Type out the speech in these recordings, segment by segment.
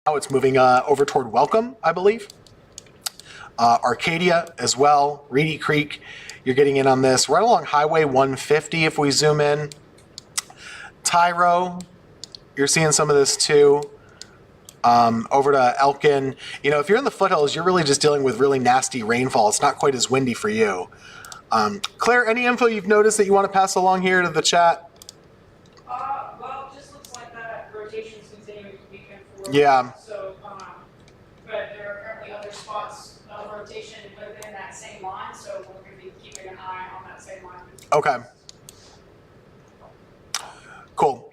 Now it's moving over toward Welcome, I believe. Arcadia as well, Reedy Creek, you're getting in on this. Right along Highway 150 if we zoom in. Tyro, you're seeing some of this too. Over to Elkin. You know, if you're in the foothills, you're really just dealing with really nasty rainfall. It's not quite as windy for you. Claire, any info you've noticed that you want to pass along here to the chat? Well, it just looks like that rotation's continuing weekend forward. Yeah. So, but there are apparently other spots of rotation within that same line, so we're going to be keeping an eye on that same line. Okay. Cool.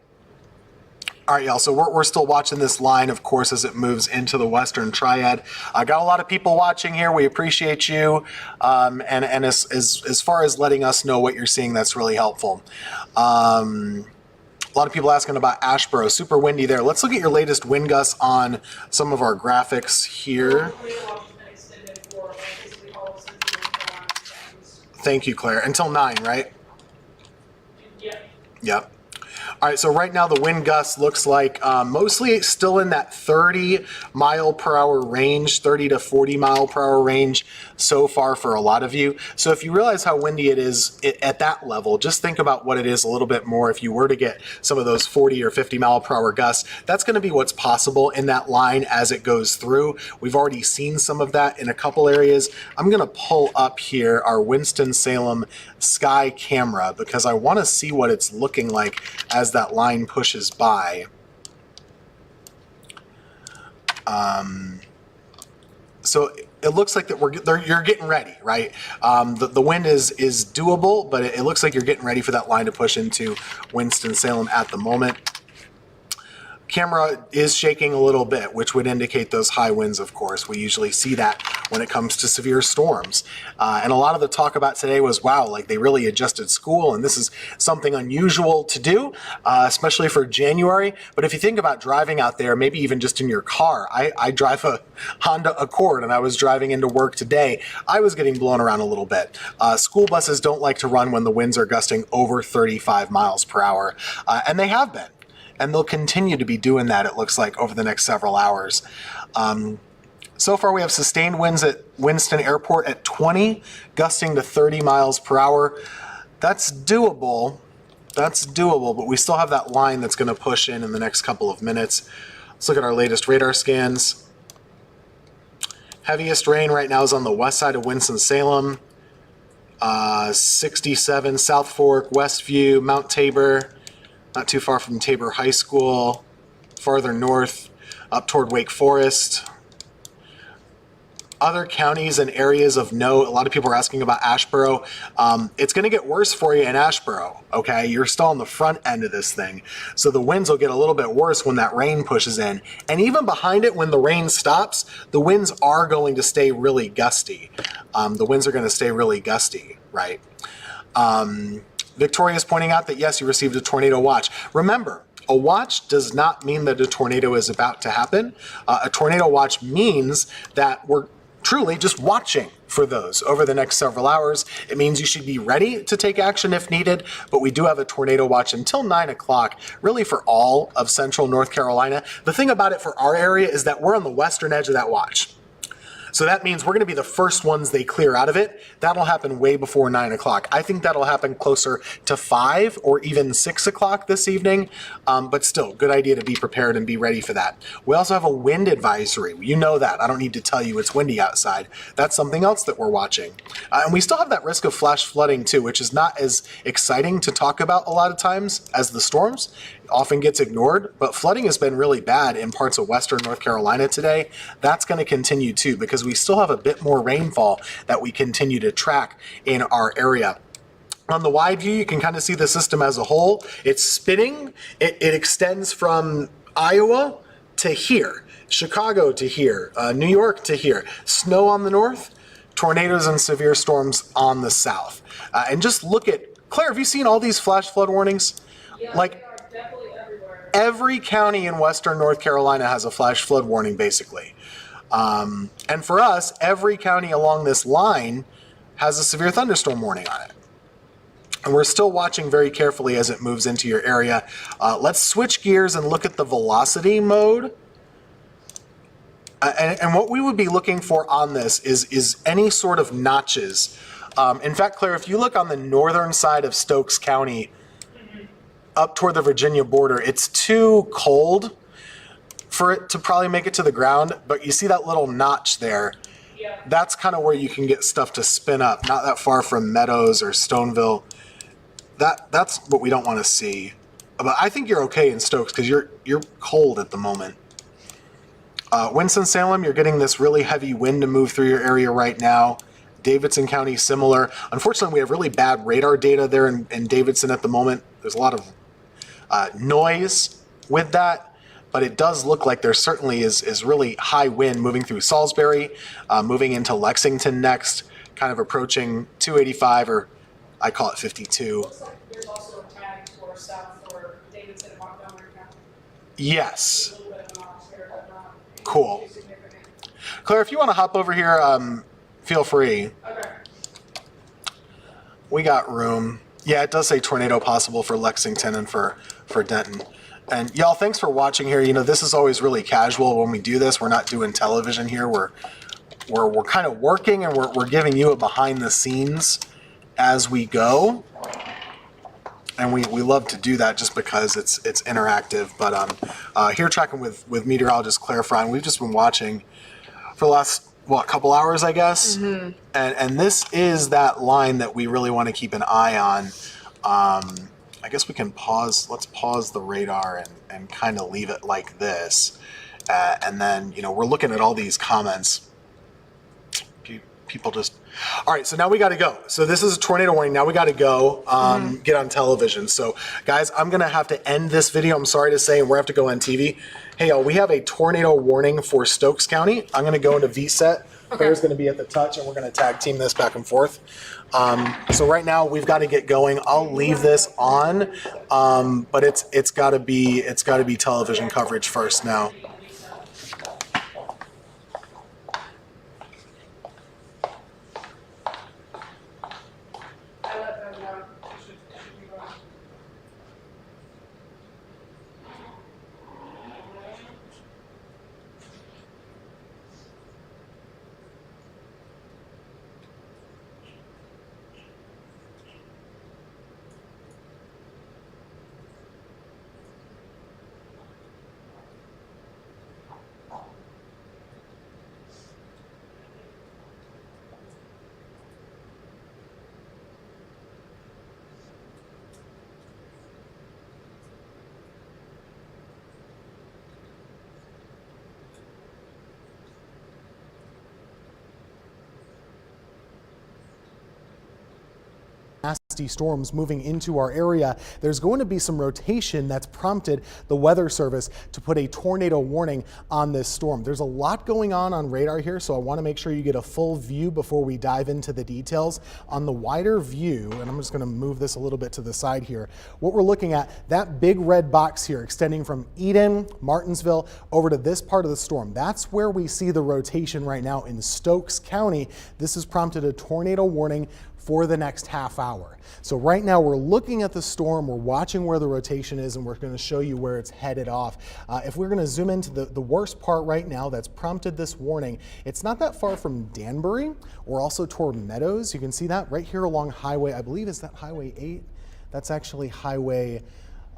All right, y'all, so we're still watching this line, of course, as it moves into the Western Triad. I got a lot of people watching here. We appreciate you. And as far as letting us know what you're seeing, that's really helpful. A lot of people asking about Asheboro. Super windy there. Let's look at your latest wind gusts on some of our graphics here. Thank you, Claire. Until 9, right? Yep. Yep. All right, so right now the wind gust looks like mostly still in that 30 mile per hour range, 30 to 40 mile per hour range so far for a lot of you. So if you realize how windy it is at that level, just think about what it is a little bit more. If you were to get some of those 40 or 50 mile per hour gusts, that's going to be what's possible in that line as it goes through. We've already seen some of that in a couple areas. I'm going to pull up here our Winston-Salem sky camera because I want to see what it's looking like as that line pushes by. So it looks like that you're getting ready, right? The wind is doable, but it looks like you're getting ready for that line to push into Winston-Salem at the moment. Camera is shaking a little bit, which would indicate those high winds, of course. We usually see that when it comes to severe storms. And a lot of the talk about today was, wow, like they really adjusted school, and this is something unusual to do, especially for January. But if you think about driving out there, maybe even just in your car, I drive a Honda Accord, and I was driving into work today. I was getting blown around a little bit. School buses don't like to run when the winds are gusting over 35 miles per hour, and they have been. And they'll continue to be doing that, it looks like, over the next several hours. So far, we have sustained winds at Winston Airport at 20, gusting to 30 miles per hour. That's doable. That's doable, but we still have that line that's going to push in the next couple of minutes. Let's look at our latest radar scans. Heaviest rain right now is on the west side of Winston-Salem. 67, South Fork, Westview, Mount Tabor. Not too far from Tabor High School, farther north, up toward Wake Forest. Other counties and areas of note, a lot of people are asking about Asheboro. It's going to get worse for you in Asheboro, okay? You're still on the front end of this thing. So the winds will get a little bit worse when that rain pushes in. And even behind it, when the rain stops, the winds are going to stay really gusty. The winds are going to stay really gusty, right? Victoria is pointing out that, yes, you received a tornado watch. Remember, a watch does not mean that a tornado is about to happen. A tornado watch means that we're truly just watching for those over the next several hours. It means you should be ready to take action if needed, but we do have a tornado watch until 9 o'clock, really for all of central North Carolina. The thing about it for our area is that we're on the western edge of that watch. So that means we're going to be the first ones they clear out of it. That'll happen way before 9 o'clock. I think that'll happen closer to 5 or even 6 o'clock this evening. But still, good idea to be prepared and be ready for that. We also have a wind advisory. You know that. I don't need to tell you it's windy outside. That's something else that we're watching. And we still have that risk of flash flooding too, which is not as exciting to talk about a lot of times as the storms. It often gets ignored, but flooding has been really bad in parts of western North Carolina today. That's going to continue too, because we still have a bit more rainfall that we continue to track in our area. On the wide view, you can kind of see the system as a whole. It's spinning. It extends from Iowa to here, Chicago to here, New York to here. Snow on the north, tornadoes and severe storms on the south. And just look at, Claire, have you seen all these flash flood warnings? Yeah, Like, they are definitely everywhere. every county in western North Carolina has a flash flood warning, basically. And for us, every county along this line has a severe thunderstorm warning on it. And we're still watching very carefully as it moves into your area. Let's switch gears and look at the velocity mode. And what we would be looking for on this is any sort of notches. In fact, Claire, if you look on the northern side of Stokes County, up toward the Virginia border, it's too cold for it to probably make it to the ground, but you see that little notch there? Yeah. That's kind of where you can get stuff to spin up, not that far from Meadows or Stoneville. That's what we don't want to see. But I think you're okay in Stokes because you're cold at the moment. Winston-Salem, you're getting this really heavy wind to move through your area right now. Davidson County, similar. Unfortunately, we have really bad radar data there in Davidson at the moment. There's a lot of noise with that, but it does look like there certainly is really high wind moving through Salisbury, moving into Lexington next, kind of approaching 285, or I call it 52. Looks like there's also a tag for south for Davidson and Montgomery County. Yes. A little bit of knowledge there, but not Cool. too significant. Claire, if you want to hop over here, feel free. Okay. We got room. Yeah, it does say tornado possible for Lexington and for Denton. And y'all, thanks for watching here. You know, this is always really casual when we do this. We're not doing television here. We're kind of working, and we're giving you a behind the scenes as we go. And we love to do that just because it's interactive. But here tracking with meteorologist Claire Fry, we've just been watching for the last, couple hours, I guess. Mm-hmm. And this is that line that we really want to keep an eye on. I guess we can pause. Let's pause the radar and kind of leave it like this. And then, we're looking at all these comments. People just... All right, so now we got to go. So this is a tornado warning. Now we got to go get on television. So, guys, I'm going to have to end this video. I'm sorry to say, and we're going to have to go on TV. Hey, y'all, we have a tornado warning for Stokes County. I'm going to go into VSET. Okay. Claire's going to be at the touch, and we're going to tag team this back and forth. So right now we've got to get going. I'll leave this on, but it's got to be television coverage first now. I let them know. It should be going. Nasty storms moving into our area. There's going to be some rotation that's prompted the Weather Service to put a tornado warning on this storm. There's a lot going on radar here, so I want to make sure you get a full view before we dive into the details. On the wider view, and I'm just going to move this a little bit to the side here, what we're looking at, that big red box here extending from Eden, Martinsville, over to this part of the storm. That's where we see the rotation right now in Stokes County. This has prompted a tornado warning for the next half hour. So right now we're looking at the storm, we're watching where the rotation is, and we're going to show you where it's headed off. If we're going to zoom into the worst part right now that's prompted this warning, it's not that far from Danbury or also toward Meadows. You can see that right here along Highway, I believe, is that Highway 8? That's actually Highway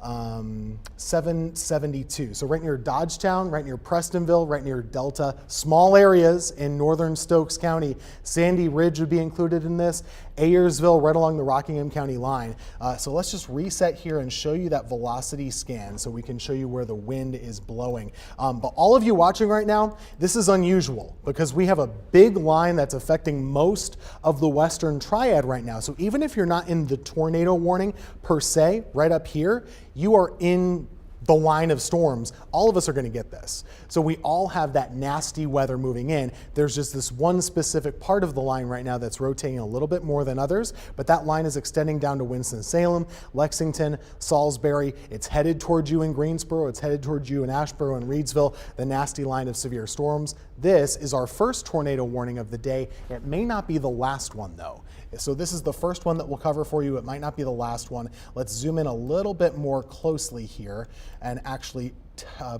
772. So right near Dodgetown, right near Prestonville, right near Delta, small areas in northern Stokes County. Sandy Ridge would be included in this. Ayersville, right along the Rockingham County line. So let's just reset here and show you that velocity scan so we can show you where the wind is blowing. But all of you watching right now, this is unusual because we have a big line that's affecting most of the Western Triad right now. So even if you're not in the tornado warning per se, right up here, you are in the line of storms. All of us are going to get this. So we all have that nasty weather moving in. There's just this one specific part of the line right now that's rotating a little bit more than others, but that line is extending down to Winston-Salem, Lexington, Salisbury. It's headed towards you in Greensboro. It's headed towards you in Asheboro and Reedsville, the nasty line of severe storms. This is our first tornado warning of the day. It may not be the last one though. So this is the first one that we'll cover for you. It might not be the last one. Let's zoom in a little bit more closely here and actually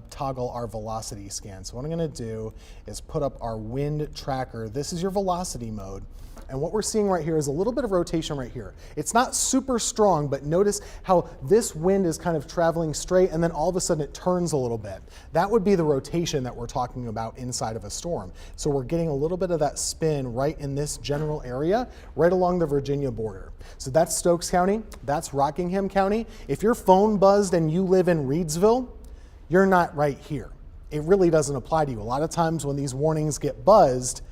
toggle our velocity scan. So what I'm going to do is put up our wind tracker. This is your velocity mode. And what we're seeing right here is a little bit of rotation right here. It's not super strong, but notice how this wind is kind of traveling straight and then all of a sudden it turns a little bit. That would be the rotation that we're talking about inside of a storm. So we're getting a little bit of that spin right in this general area, right along the Virginia border. So that's Stokes County, that's Rockingham County. If your phone buzzed and you live in Reedsville, you're not right here. It really doesn't apply to you. A lot of times when these warnings get buzzed,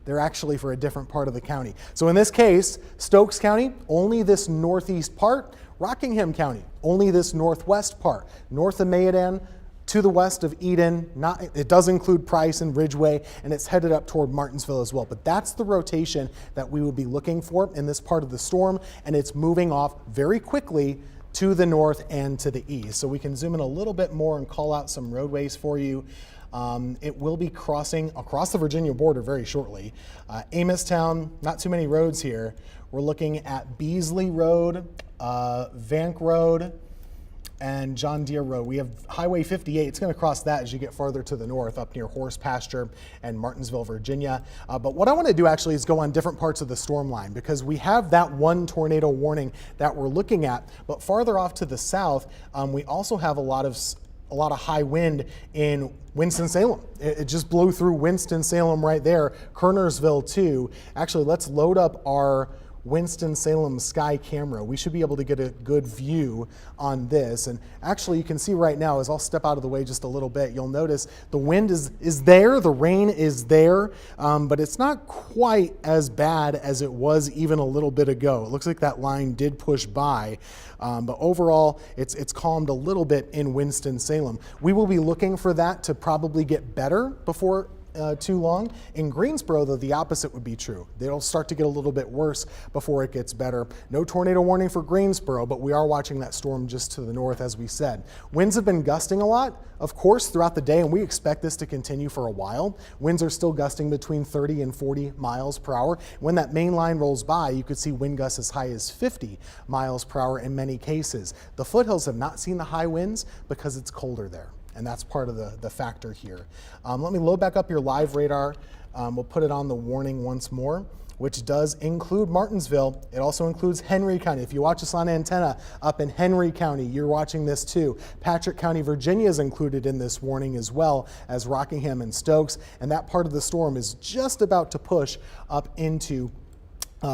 they're actually for a different part of the county. So in this case, Stokes County, only this northeast part. Rockingham County, only this northwest part. North of Mayodan, to the west of Eden. It does include Price and Ridgeway, and it's headed up toward Martinsville as well. But that's the rotation that we will be looking for in this part of the storm, and it's moving off very quickly to the north and to the east. So we can zoom in a little bit more and call out some roadways for you. It will be crossing across the Virginia border very shortly. Amostown, not too many roads here. We're looking at Beasley Road, Vank Road, and John Deere Road. We have Highway 58. It's going to cross that as you get farther to the north up near Horse Pasture and Martinsville, Virginia. But what I want to do actually is go on different parts of the storm line because we have that one tornado warning that we're looking at. But farther off to the south, we also have a lot of high wind in Winston-Salem. It just blew through Winston-Salem right there. Kernersville too. Actually, let's load up our Winston-Salem sky camera. We should be able to get a good view on this. And actually you can see right now, as I'll step out of the way just a little bit, you'll notice the wind is there, the rain is there, but it's not quite as bad as it was even a little bit ago. It looks like that line did push by, but overall it's calmed a little bit in Winston-Salem. We will be looking for that to probably get better before too long. In Greensboro, though, the opposite would be true. It'll start to get a little bit worse before it gets better. No tornado warning for Greensboro, but we are watching that storm just to the north, as we said. Winds have been gusting a lot, of course, throughout the day, and we expect this to continue for a while. Winds are still gusting between 30 and 40 miles per hour. When that main line rolls by, you could see wind gusts as high as 50 miles per hour in many cases. The foothills have not seen the high winds because it's colder there. And that's part of the factor here. Let me load back up your live radar. We'll put it on the warning once more, which does include Martinsville. It also includes Henry County. If you watch us on antenna up in Henry County, you're watching this too. Patrick County, Virginia is included in this warning as well as Rockingham and Stokes. And that part of the storm is just about to push up into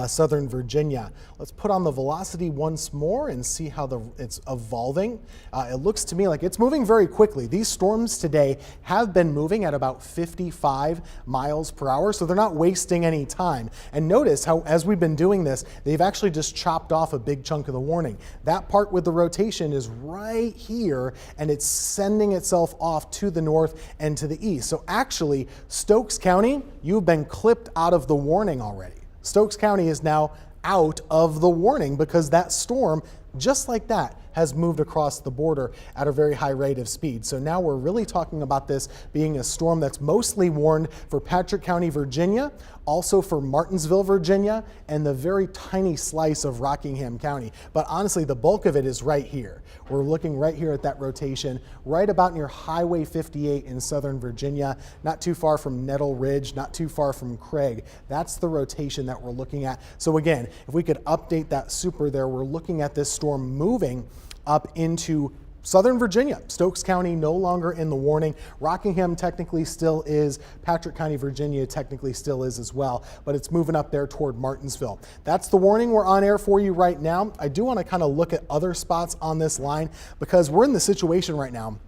southern Virginia. Let's put on the velocity once more and see how it's evolving. It looks to me like it's moving very quickly. These storms today have been moving at about 55 miles per hour, so they're not wasting any time. And notice how, as we've been doing this, they've actually just chopped off a big chunk of the warning. That part with the rotation is right here, and it's sending itself off to the north and to the east. So actually, Stokes County, you've been clipped out of the warning already. Stokes County is now out of the warning because that storm, just like that, has moved across the border at a very high rate of speed. So now we're really talking about this being a storm that's mostly warned for Patrick County, Virginia, also for Martinsville, Virginia, and the very tiny slice of Rockingham County. But honestly, the bulk of it is right here. We're looking right here at that rotation, right about near Highway 58 in southern Virginia, not too far from Nettle Ridge, not too far from Craig. That's the rotation that we're looking at. So again, if we could update that super there, we're looking at this storm moving up into southern Virginia. Stokes County no longer in the warning. Rockingham technically still is. Patrick County, Virginia technically still is as well, but it's moving up there toward Martinsville. That's the warning we're on air for you right now. I do want to kind of look at other spots on this line because we're in the situation right now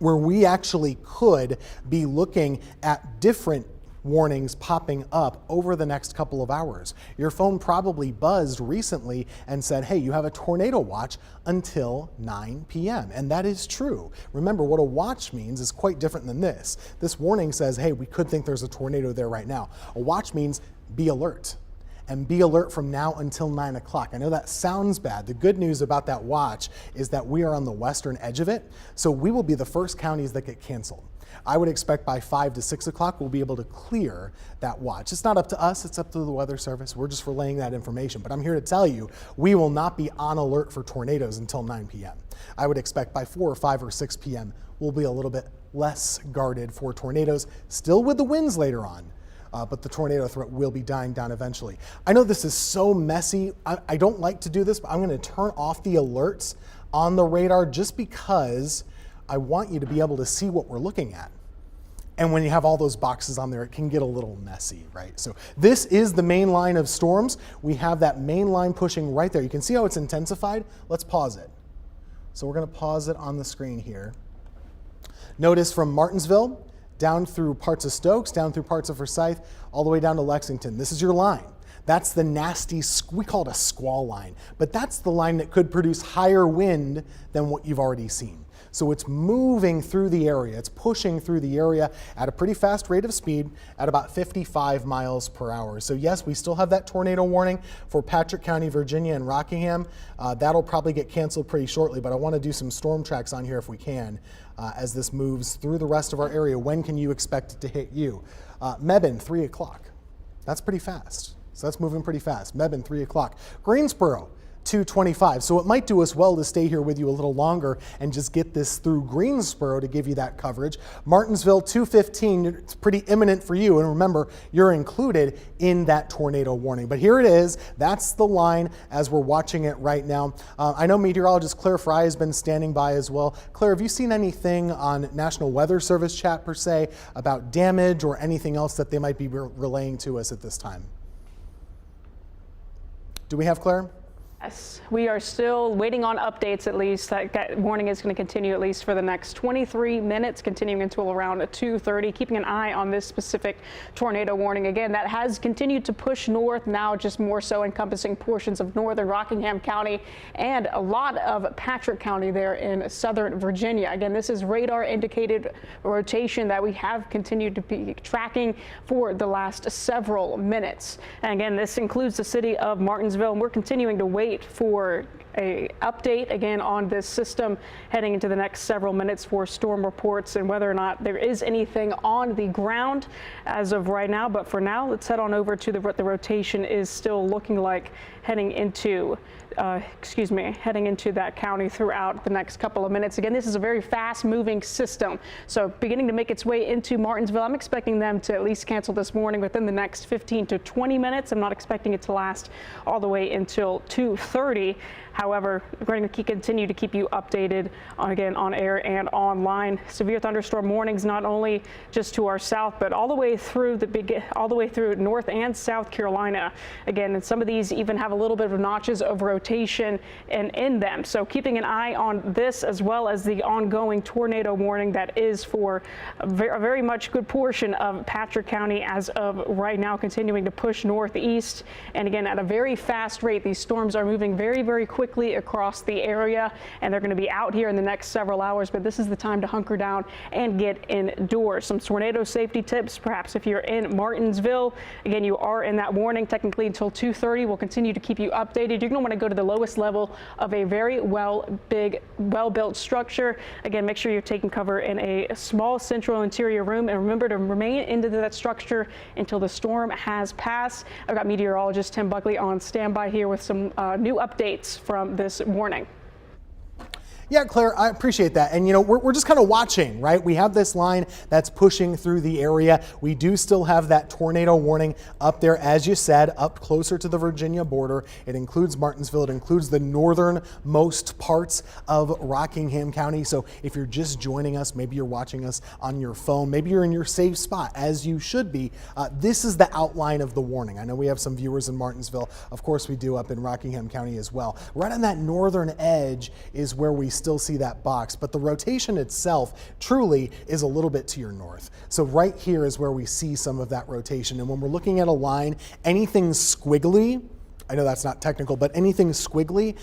where we actually could be looking at different warnings popping up over the next couple of hours. Your phone probably buzzed recently and said, hey, you have a tornado watch until 9 p.m. And that is true. Remember, what a watch means is quite different than this. This warning says, hey, we could think there's a tornado there right now. A watch means be alert. And be alert from now until 9 o'clock. I know that sounds bad. The good news about that watch is that we are on the western edge of it, so we will be the first counties that get canceled. I would expect by 5 to 6 o'clock we'll be able to clear that watch. It's not up to us, it's up to the Weather Service. We're just relaying that information. But I'm here to tell you, we will not be on alert for tornadoes until 9 p.m. I would expect by 4 or 5 or 6 p.m. we'll be a little bit less guarded for tornadoes, still with the winds later on. But the tornado threat will be dying down eventually. I know this is so messy. I don't like to do this, but I'm going to turn off the alerts on the radar just because I want you to be able to see what we're looking at. And when you have all those boxes on there, it can get a little messy, right? So this is the main line of storms. We have that main line pushing right there. You can see how it's intensified. Let's pause it. So we're going to pause it on the screen here. Notice from Martinsville down through parts of Stokes, down through parts of Forsyth, all the way down to Lexington. This is your line. That's the nasty, we call it a squall line, but that's the line that could produce higher wind than what you've already seen. So it's moving through the area. It's pushing through the area at a pretty fast rate of speed at about 55 miles per hour. So yes, we still have that tornado warning for Patrick County, Virginia and Rockingham. That'll probably get canceled pretty shortly, but I want to do some storm tracks on here if we can as this moves through the rest of our area. When can you expect it to hit you? Mebane, 3 o'clock. That's pretty fast. So that's moving pretty fast. Mebane, 3 o'clock. Greensboro, 2:25. So it might do us well to stay here with you a little longer and just get this through Greensboro to give you that coverage. Martinsville, 2:15. It's pretty imminent for you. And remember, you're included in that tornado warning. But here it is. That's the line as we're watching it right now. I know meteorologist Claire Fry has been standing by as well. Claire, have you seen anything on National Weather Service chat per se about damage or anything else that they might be relaying to us at this time? Do we have Claire? Yes, we are still waiting on updates at least. That warning is going to continue at least for the next 23 minutes, continuing until around 2:30, keeping an eye on this specific tornado warning. Again, that has continued to push north, now just more so encompassing portions of northern Rockingham County and a lot of Patrick County there in southern Virginia. Again, this is radar indicated rotation that we have continued to be tracking for the last several minutes. And again, this includes the city of Martinsville, and we're continuing to wait for a update again on this system heading into the next several minutes for storm reports and whether or not there is anything on the ground as of right now. But for now, let's head on over to what the rotation is still looking like heading into heading into that county throughout the next couple of minutes. Again, this is a very fast moving system, so beginning to make its way into Martinsville. I'm expecting them to at least cancel this morning within the next 15 to 20 minutes. I'm not expecting it to last all the way until 2:30. However, we're going to continue to keep you updated again on air and online. Severe thunderstorm warnings not only just to our south, but all the way through North and South Carolina. Again, and some of these even have a little bit of notches of rotation in them. So keeping an eye on this as well as the ongoing tornado warning that is for a very much good portion of Patrick County as of right now, continuing to push northeast. And again, at a very fast rate, these storms are moving very, very quickly across the area, and they're going to be out here in the next several hours. But this is the time to hunker down and get indoors. Some tornado safety tips, perhaps if you're in Martinsville. Again, you are in that warning technically until 2:30. We'll continue to keep you updated. You're going to want to go to the lowest level of a very well-built structure. Again, make sure you're taking cover in a small central interior room, and remember to remain into that structure until the storm has passed. I've got meteorologist Tim Buckley on standby here with some new updates from this warning. Yeah, Claire, I appreciate that. And, you know, we're just kind of watching, right? We have this line that's pushing through the area. We do still have that tornado warning up there, as you said, up closer to the Virginia border. It includes Martinsville. It includes the northernmost parts of Rockingham County. So if you're just joining us, maybe you're watching us on your phone, maybe you're in your safe spot, as you should be. This is the outline of the warning. I know we have some viewers in Martinsville. Of course we do up in Rockingham County as well. Right on that northern edge is where we still see that box, but the rotation itself truly is a little bit to your north. So right here is where we see some of that rotation. And when we're looking at a line, anything squiggly, I know that's not technical, but anything squiggly,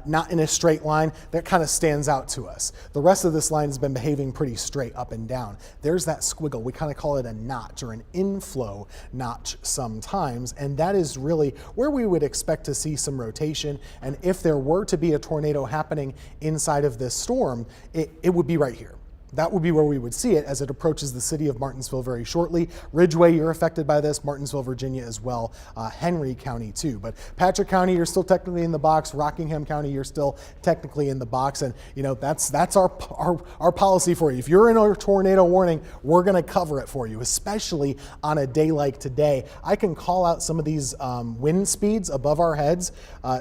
not in a straight line, that kind of stands out to us. The rest of this line has been behaving pretty straight up and down. There's that squiggle. We kind of call it a notch or an inflow notch sometimes, and that is really where we would expect to see some rotation. And if there were to be a tornado happening inside of this storm, it would be right here. that would be where we would see it as it approaches the city of Martinsville very shortly. Ridgeway, you're affected by this. Martinsville, Virginia as well. Henry County too. But Patrick County, you're still technically in the box. Rockingham County, you're still technically in the box. And that's our policy for you. If you're in a tornado warning, we're going to cover it for you, especially on a day like today. I can call out some of these wind speeds above our heads.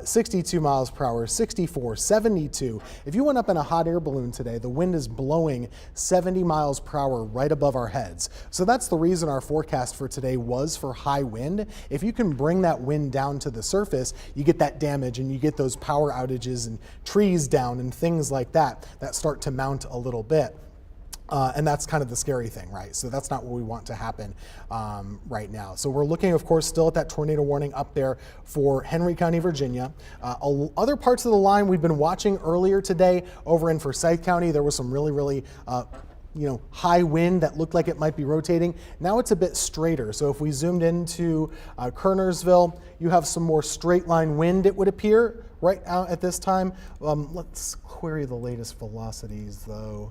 62 miles per hour, 64, 72. If you went up in a hot air balloon today, the wind is blowing 70 miles per hour right above our heads. So that's the reason our forecast for today was for high wind. If you can bring that wind down to the surface, you get that damage and you get those power outages and trees down and things like that start to mount a little bit. And that's kind of the scary thing, right? So that's not what we want to happen right now. So we're looking, of course, still at that tornado warning up there for Henry County, Virginia. Other parts of the line we've been watching earlier today over in Forsyth County, there was some really high wind that looked like it might be rotating. Now it's a bit straighter. So if we zoomed into Kernersville, you have some more straight line wind, it would appear, right out at this time. Let's query the latest velocities though.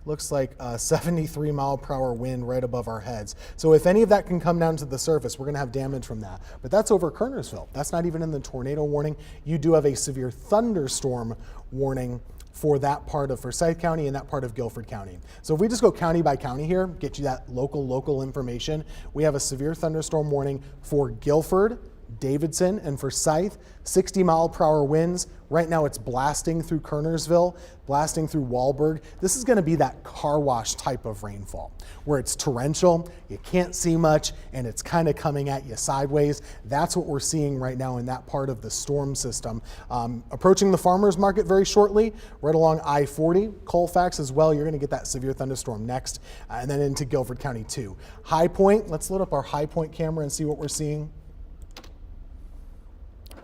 Looks like a 73 mile per hour wind right above our heads. So if any of that can come down to the surface, we're going to have damage from that. But that's over Kernersville. That's not even in the tornado warning. You do have a severe thunderstorm warning for that part of Forsyth County and that part of Guilford County. So if we just go county by county here, get you that local information, we have a severe thunderstorm warning for Guilford, Davidson, and Forsyth, 60 mile per hour winds. Right now it's blasting through Kernersville, blasting through Wahlberg. This is going to be that car wash type of rainfall where it's torrential, you can't see much, and it's kind of coming at you sideways. That's what we're seeing right now in that part of the storm system. Approaching the farmers market very shortly, right along I-40, Colfax as well. You're going to get that severe thunderstorm next, and then into Guilford County too. High Point, let's load up our High Point camera and see what we're seeing.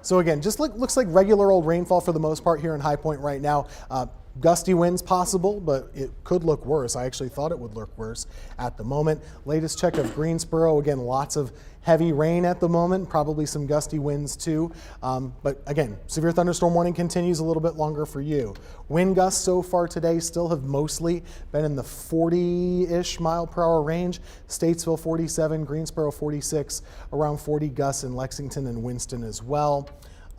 So again, just looks like regular old rainfall for the most part here in High Point right now. Gusty winds possible, but it could look worse. I actually thought it would look worse at the moment. Latest check of Greensboro, again, lots of heavy rain at the moment, probably some gusty winds too. But again, severe thunderstorm warning continues a little bit longer for you. Wind gusts so far today still have mostly been in the 40-ish mile per hour range. Statesville 47, Greensboro 46, around 40 gusts in Lexington and Winston as well.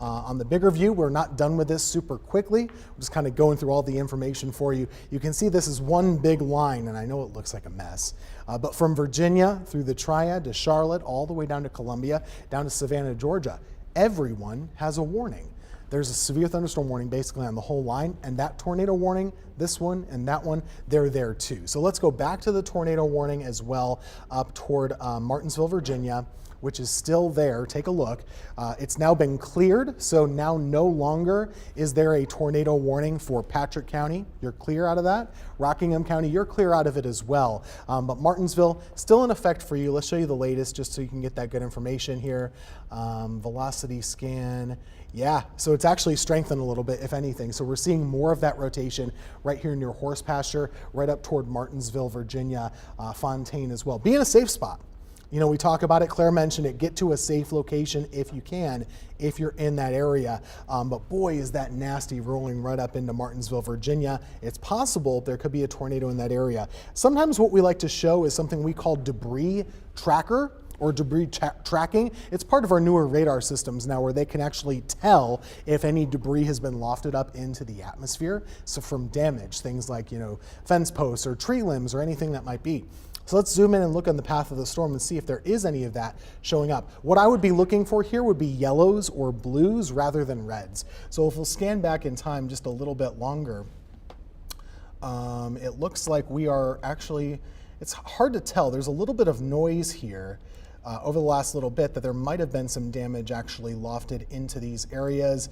On the bigger view, we're not done with this super quickly. We're just kind of going through all the information for you. You can see this is one big line, and I know it looks like a mess. But from Virginia through the Triad to Charlotte, all the way down to Columbia, down to Savannah, Georgia, everyone has a warning. There's a severe thunderstorm warning basically on the whole line, and that tornado warning, this one and that one, they're there too. So let's go back to the tornado warning as well up toward Martinsville, Virginia, which is still there. Take a look. It's now been cleared, so now no longer is there a tornado warning for Patrick County. You're clear out of that. Rockingham County, you're clear out of it as well. But Martinsville, still in effect for you. Let's show you the latest just so you can get that good information here. Velocity scan. Yeah, so it's actually strengthened a little bit, if anything. So we're seeing more of that rotation right here near horse pasture, right up toward Martinsville, Virginia, Fontaine as well. Be in a safe spot. You know, we talk about it, Claire mentioned it, get to a safe location if you can, if you're in that area. But boy, is that nasty rolling right up into Martinsville, Virginia. It's possible there could be a tornado in that area. Sometimes what we like to show is something we call debris tracker or debris tracking. It's part of our newer radar systems now where they can actually tell if any debris has been lofted up into the atmosphere. So from damage, things like, you know, fence posts or tree limbs or anything that might be. So let's zoom in and look on the path of the storm and see if there is any of that showing up. What I would be looking for here would be yellows or blues rather than reds. So if we'll scan back in time just a little bit longer, it looks like we are actually, it's hard to tell. There's a little bit of noise here over the last little bit that there might have been some damage actually lofted into these areas.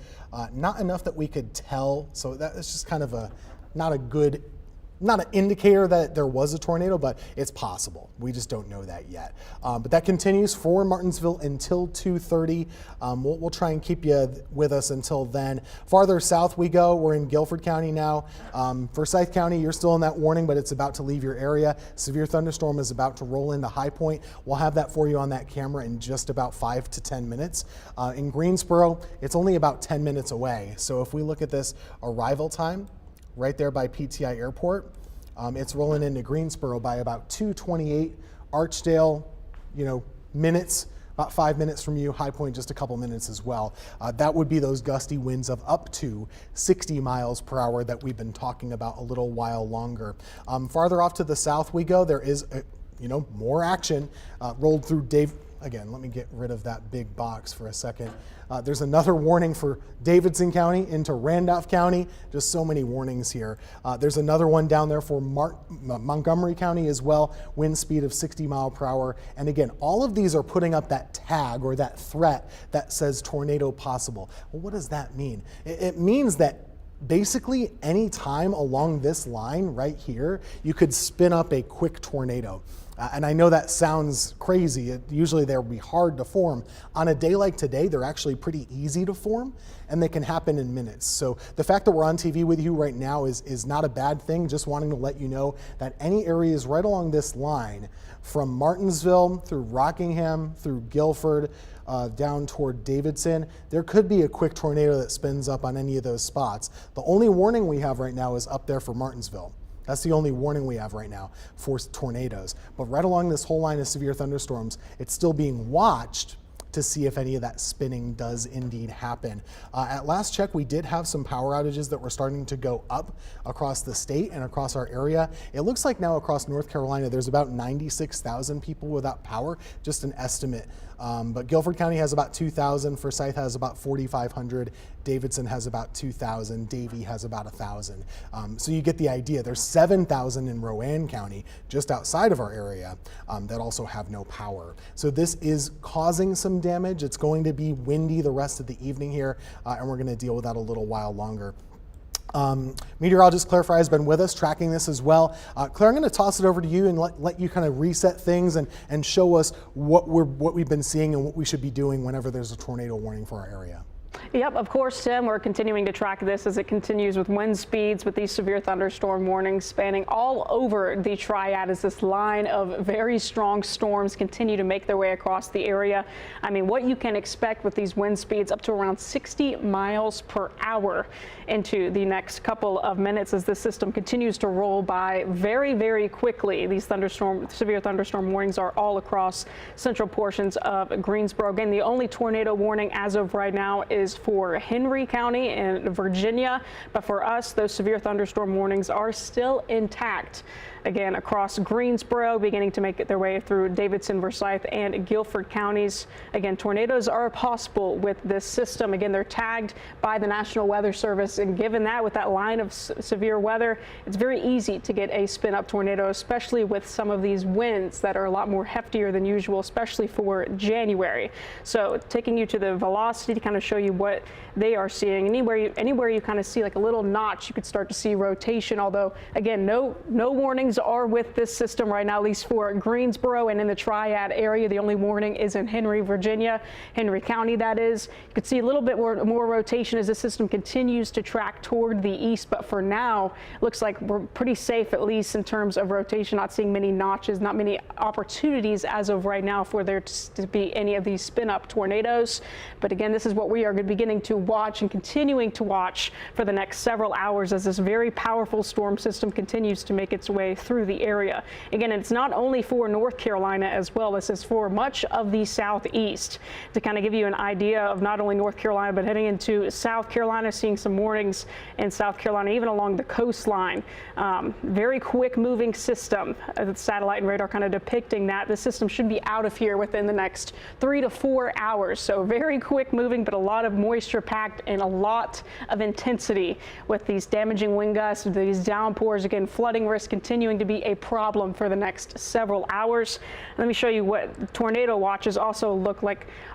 Not enough that we could tell, so that is just kind of not an indicator that there was a tornado, but it's possible. We just don't know that yet. But that continues for Martinsville until 2:30. We'll try and keep you with us until then. Farther south we go. We're in Guilford County now. Forsyth County, you're still in that warning, but it's about to leave your area. Severe thunderstorm is about to roll into High Point. We'll have that for you on that camera in just about 5 to 10 minutes. In Greensboro, it's only about 10 minutes away. So if we look at this arrival time, right there by PTI Airport, It's rolling into Greensboro by about 2:28. Archdale, minutes, about 5 minutes from you. High Point just a couple minutes as well. That would be those gusty winds of up to 60 miles per hour that we've been talking about a little while longer. Farther off to the south we go, there is more action rolled through Again, let me get rid of that big box for a second. There's another warning for Davidson County into Randolph County. Just so many warnings here. There's another one down there for Montgomery County as well. Wind speed of 60 mile per hour. And again, all of these are putting up that tag or that threat that says tornado possible. Well, what does that mean? It means that basically any time along this line right here, you could spin up a quick tornado. And I know that sounds crazy. Usually they'll be hard to form. On a day like today, they're actually pretty easy to form, and they can happen in minutes. So the fact that we're on TV with you right now is not a bad thing. Just wanting to let you know that any areas right along this line, from Martinsville through Rockingham, through Guilford, down toward Davidson, there could be a quick tornado that spins up on any of those spots. The only warning we have right now is up there for Martinsville. That's the only warning we have right now for tornadoes. But right along this whole line of severe thunderstorms, it's still being watched to see if any of that spinning does indeed happen. At last check, we did have some power outages that were starting to go up across the state and across our area. It looks like now across North Carolina, there's about 96,000 people without power, just an estimate. But Guilford County has about 2,000, Forsyth has about 4,500, Davidson has about 2,000, Davie has about 1,000. So you get the idea. There's 7,000 in Rowan County, just outside of our area, that also have no power. So this is causing some damage. It's going to be windy the rest of the evening here, and we're going to deal with that a little while longer. Meteorologist Claire Fry has been with us tracking this as well. Claire, I'm going to toss it over to you and let you kind of reset things and show us what we've been seeing and what we should be doing whenever there's a tornado warning for our area. Yep, of course, Tim, we're continuing to track this as it continues with wind speeds with these severe thunderstorm warnings spanning all over the Triad as this line of very strong storms continue to make their way across the area. I mean, what you can expect with these wind speeds up to around 60 miles per hour into the next couple of minutes as this system continues to roll by very, very quickly. These severe thunderstorm warnings are all across central portions of Greensboro. Again, the only tornado warning as of right now is for Henry County and Virginia, but for us, those severe thunderstorm warnings are still intact. Again, across Greensboro, beginning to make their way through Davidson, Forsyth, and Guilford counties. Again, tornadoes are possible with this system. Again, they're tagged by the National Weather Service, and given that, with that line of severe weather, it's very easy to get a spin-up tornado, especially with some of these winds that are a lot more heftier than usual, especially for January. So taking you to the velocity to kind of show you what they are seeing. Anywhere you kind of see like a little notch, you could start to see rotation, although, again, no warnings are with this system right now, at least for Greensboro and in the Triad area. The only warning is in Henry, Virginia, Henry County, that is. You could see a little bit more rotation as the system continues to track toward the east, but for now, looks like we're pretty safe, at least in terms of rotation, not seeing many notches, not many opportunities as of right now for there to be any of these spin-up tornadoes. But again, this is what we are beginning to watch and continuing to watch for the next several hours as this very powerful storm system continues to make its way through the area. Again, it's not only for North Carolina as well. This is for much of the southeast. To kind of give you an idea of not only North Carolina, but heading into South Carolina, seeing some warnings in South Carolina, even along the coastline. Very quick moving system. The satellite and radar kind of depicting that. The system should be out of here within the next 3 to 4 hours. So very quick moving, but a lot of moisture packed and a lot of intensity with these damaging wind gusts, these downpours. Again, flooding risk continuing to be a problem for the next several hours. Let me show you what tornado watches also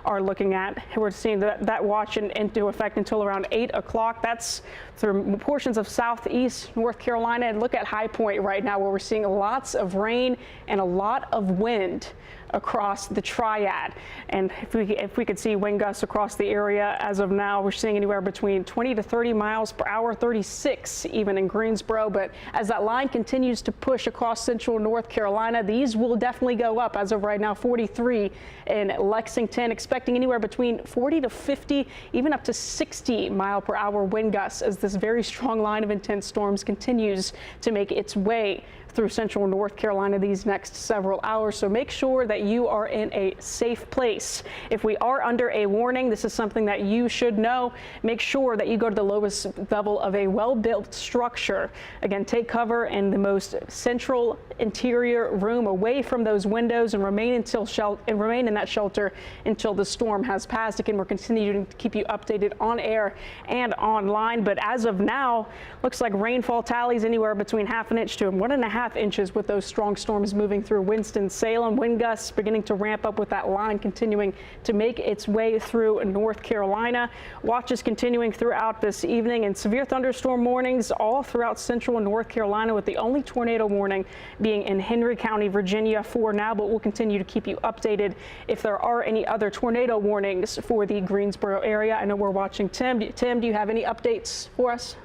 are looking at. We're seeing that watch into effect until around 8 o'clock. That's through portions of southeast North Carolina. And look at High Point right now, where we're seeing lots of rain and a lot of wind across the Triad. And if we could see wind gusts across the area as of now, we're seeing anywhere between 20 to 30 miles per hour, 36 even in Greensboro. But as that line continues to push push across central North Carolina. These will definitely go up. As of right now, 43 in Lexington, expecting anywhere between 40 to 50, even up to 60-mile-per-hour wind gusts as this very strong line of intense storms continues to make its way through central North Carolina these next several hours. So make sure that you are in a safe place. If we are under a warning, this is something that you should know. Make sure that you go to the lowest level of a well-built structure. Again, take cover in the most central interior room away from those windows and remain in that shelter until the storm has passed. Again, we're continuing to keep you updated on air and online. But as of now, looks like rainfall tallies anywhere between half an inch to 1.5 inches with those strong storms moving through Winston-Salem. Wind gusts beginning to ramp up with that line continuing to make its way through North Carolina. Watches continuing throughout this evening and severe thunderstorm warnings all throughout central and North Carolina, with the only tornado warning being in Henry County, Virginia for now, but we'll continue to keep you updated if there are any other tornado warnings for the Greensboro area. I know we're watching Tim. Tim, do you have any updates for us?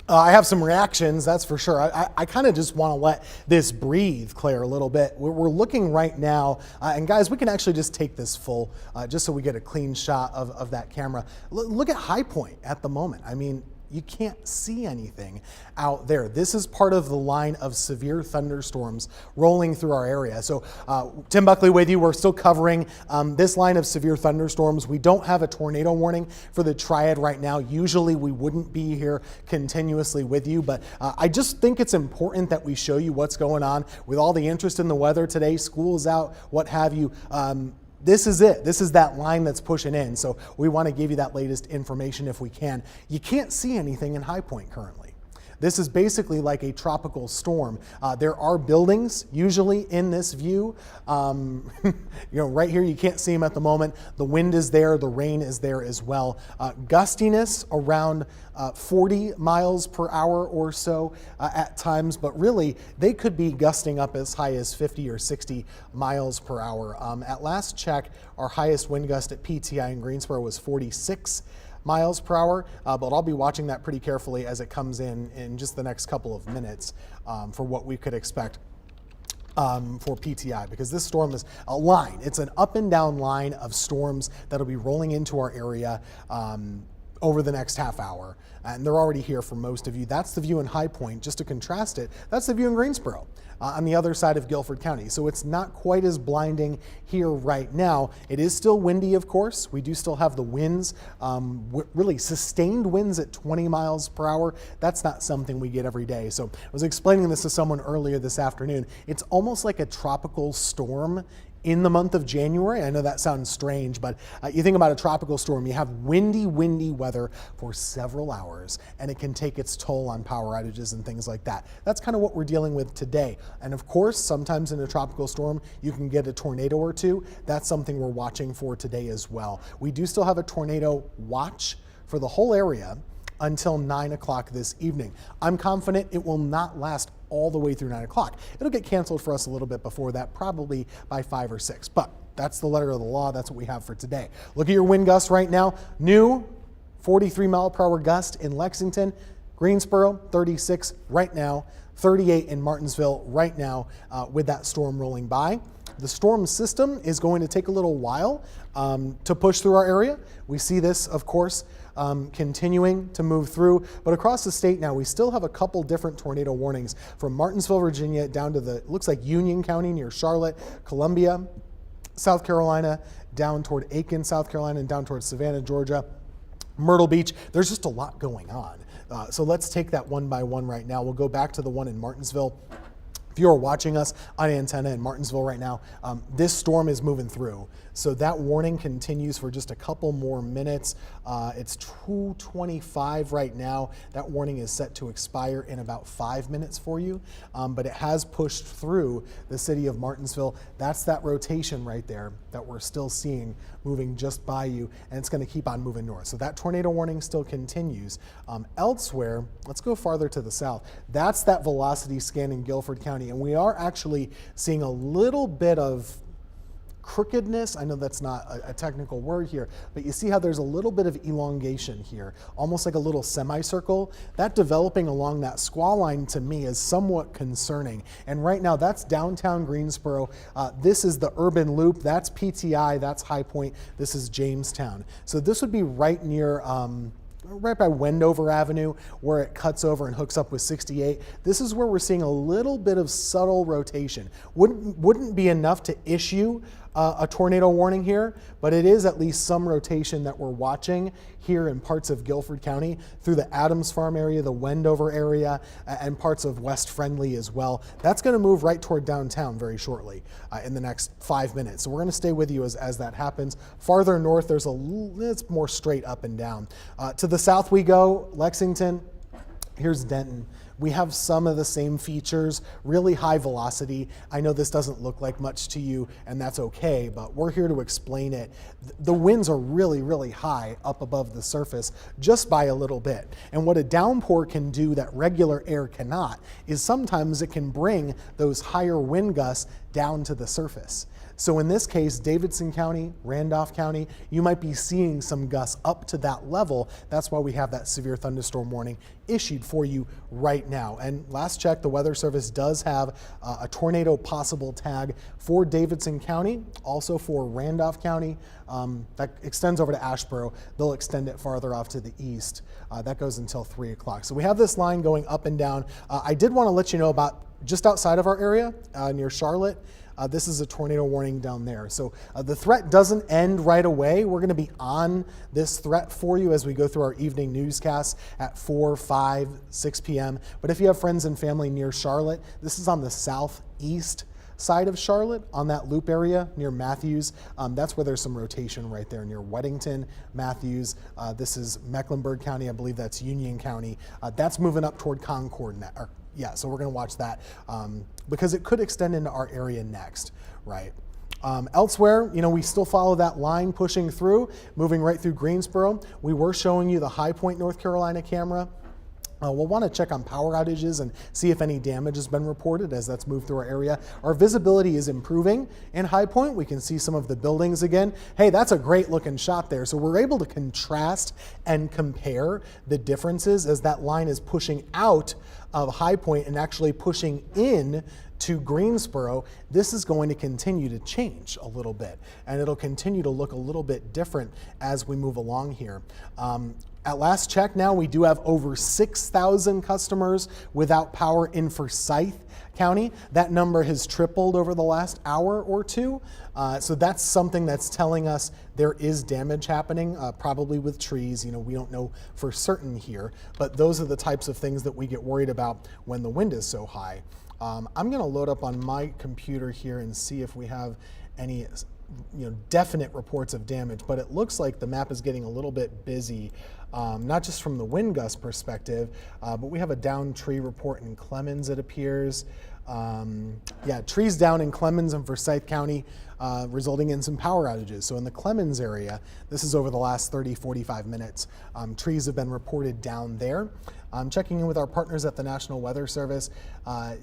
I have some reactions, that's for sure. I kind of just want to let this breathe, Claire, a little bit. We're looking right now, and guys, we can actually just take this full, just so we get a clean shot of that camera. Look at High Point at the moment. I mean, you can't see anything out there. This is part of the line of severe thunderstorms rolling through our area. So Tim Buckley with you. We're still covering this line of severe thunderstorms. We don't have a tornado warning for the Triad right now. Usually we wouldn't be here continuously with you, but I just think it's important that we show you what's going on with all the interest in the weather today. School's out, what have you. This is it. This is that line that's pushing in. So we want to give you that latest information if we can. You can't see anything in High Point currently. This is basically like a tropical storm. There are buildings usually in this view. Right here, you can't see them at the moment. The wind is there. The rain is there as well. Gustiness around 40 miles per hour or so at times, but really they could be gusting up as high as 50 or 60 miles per hour. At last check, our highest wind gust at PTI in Greensboro was 46 miles per hour, but I'll be watching that pretty carefully as it comes in just the next couple of minutes for what we could expect for PTI, because this storm is a line. It's an up and down line of storms that'll be rolling into our area over the next half hour, and they're already here for most of you. That's the view in High Point. Just to contrast it, that's the view in Greensboro on the other side of Guilford County. So it's not quite as blinding here right now. It is still windy, of course. We do still have the winds, really sustained winds at 20 miles per hour. That's not something we get every day. So I was explaining this to someone earlier this afternoon. It's almost like a tropical storm in the month of January. I know that sounds strange, but you think about a tropical storm, you have windy weather for several hours, and it can take its toll on power outages and things like that. That's kind of what we're dealing with today. And of course, sometimes in a tropical storm, you can get a tornado or two. That's something we're watching for today as well. We do still have a tornado watch for the whole area until 9 o'clock this evening. I'm confident it will not last all the way through 9 o'clock. It'll get canceled for us a little bit before that, probably by 5 or 6. But that's the letter of the law. That's what we have for today. Look at your wind gusts right now. New 43 mile per hour gust in Lexington, Greensboro, 36 right now, 38 in Martinsville right now with that storm rolling by. The storm system is going to take a little while to push through our area. We see this, of course, continuing to move through, but across the state now, we still have a couple different tornado warnings from Martinsville, Virginia, down to it looks like Union County near Charlotte, Columbia, South Carolina, down toward Aiken, South Carolina, and down toward Savannah, Georgia, Myrtle Beach. There's just a lot going on. So let's take that one by one right now. We'll go back to the one in Martinsville. If you are watching us on antenna in Martinsville right now, this storm is moving through. So that warning continues for just a couple more minutes. It's 2:25 right now. That warning is set to expire in about 5 minutes for you, but it has pushed through the city of Martinsville. That's that rotation right there that we're still seeing moving just by you, and it's going to keep on moving north. So that tornado warning still continues. Elsewhere, let's go farther to the south. That's that velocity scan in Guilford County, and we are actually seeing a little bit of crookedness. I know that's not a technical word here, but you see how there's a little bit of elongation here, almost like a little semicircle. That developing along that squall line to me is somewhat concerning. And right now that's downtown Greensboro. This is the urban loop. That's PTI, that's High Point. This is Jamestown. So this would be right near, right by Wendover Avenue, where it cuts over and hooks up with 68. This is where we're seeing a little bit of subtle rotation. Wouldn't be enough to issue a tornado warning here, but it is at least some rotation that we're watching here in parts of Guilford County through the Adams Farm area, the Wendover area, and parts of West Friendly as well. That's going to move right toward downtown very shortly in the next 5 minutes. So we're going to stay with you as that happens. Farther north, it's more straight up and down. To the south we go, Lexington. Here's Denton. We have some of the same features, really high velocity. I know this doesn't look like much to you, and that's okay, but we're here to explain it. The winds are really, really high up above the surface just by a little bit. And what a downpour can do that regular air cannot is sometimes it can bring those higher wind gusts down to the surface. So in this case, Davidson County, Randolph County, you might be seeing some gusts up to that level. That's why we have that severe thunderstorm warning issued for you right now. And last check, the Weather Service does have a tornado possible tag for Davidson County, also for Randolph County. That extends over to Asheboro. They'll extend it farther off to the east. That goes until 3 o'clock. So we have this line going up and down. I did want to let you know about just outside of our area, near Charlotte. This is a tornado warning down there. So the threat doesn't end right away. We're going to be on this threat for you as we go through our evening newscasts at 4, 5, 6 p.m. But if you have friends and family near Charlotte, this is on the southeast side of Charlotte, on that loop area near Matthews. That's where there's some rotation right there near Weddington, Matthews. This is Mecklenburg County. I believe that's Union County. That's moving up toward Concord. So we're going to watch that because it could extend into our area next, right? Elsewhere, we still follow that line pushing through, moving right through Greensboro. We were showing you the High Point, North Carolina camera. We'll want to check on power outages and see if any damage has been reported as that's moved through our area. Our visibility is improving in High Point. We can see some of the buildings again. Hey, that's a great looking shot there. So we're able to contrast and compare the differences as that line is pushing out of High Point and actually pushing in to Greensboro. This is going to continue to change a little bit, and it'll continue to look a little bit different as we move along here. At last check now, we do have over 6,000 customers without power in Forsyth County. That number has tripled over the last hour or two. So that's something that's telling us there is damage happening, probably with trees. We don't know for certain here, but those are the types of things that we get worried about when the wind is so high. I'm going to load up on my computer here and see if we have any definite reports of damage, but it looks like the map is getting a little bit busy, not just from the wind gust perspective, but we have a down tree report in Clemens, it appears. Trees down in Clemens and Forsyth County, resulting in some power outages. So in the Clemens area, this is over the last 30-45 minutes, trees have been reported down there. Checking in with our partners at the National Weather Service.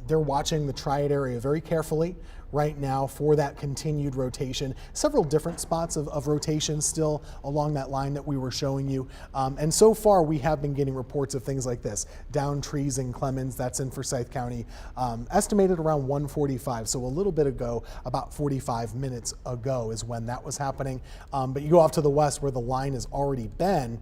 They're watching the Triad area very carefully right now for that continued rotation. Several different spots of rotation still along that line that we were showing you. And so far we have been getting reports of things like this. Down trees in Clemens, that's in Forsyth County, estimated around 1:45. So a little bit ago, about 45 minutes ago is when that was happening. But you go off to the west where the line has already been.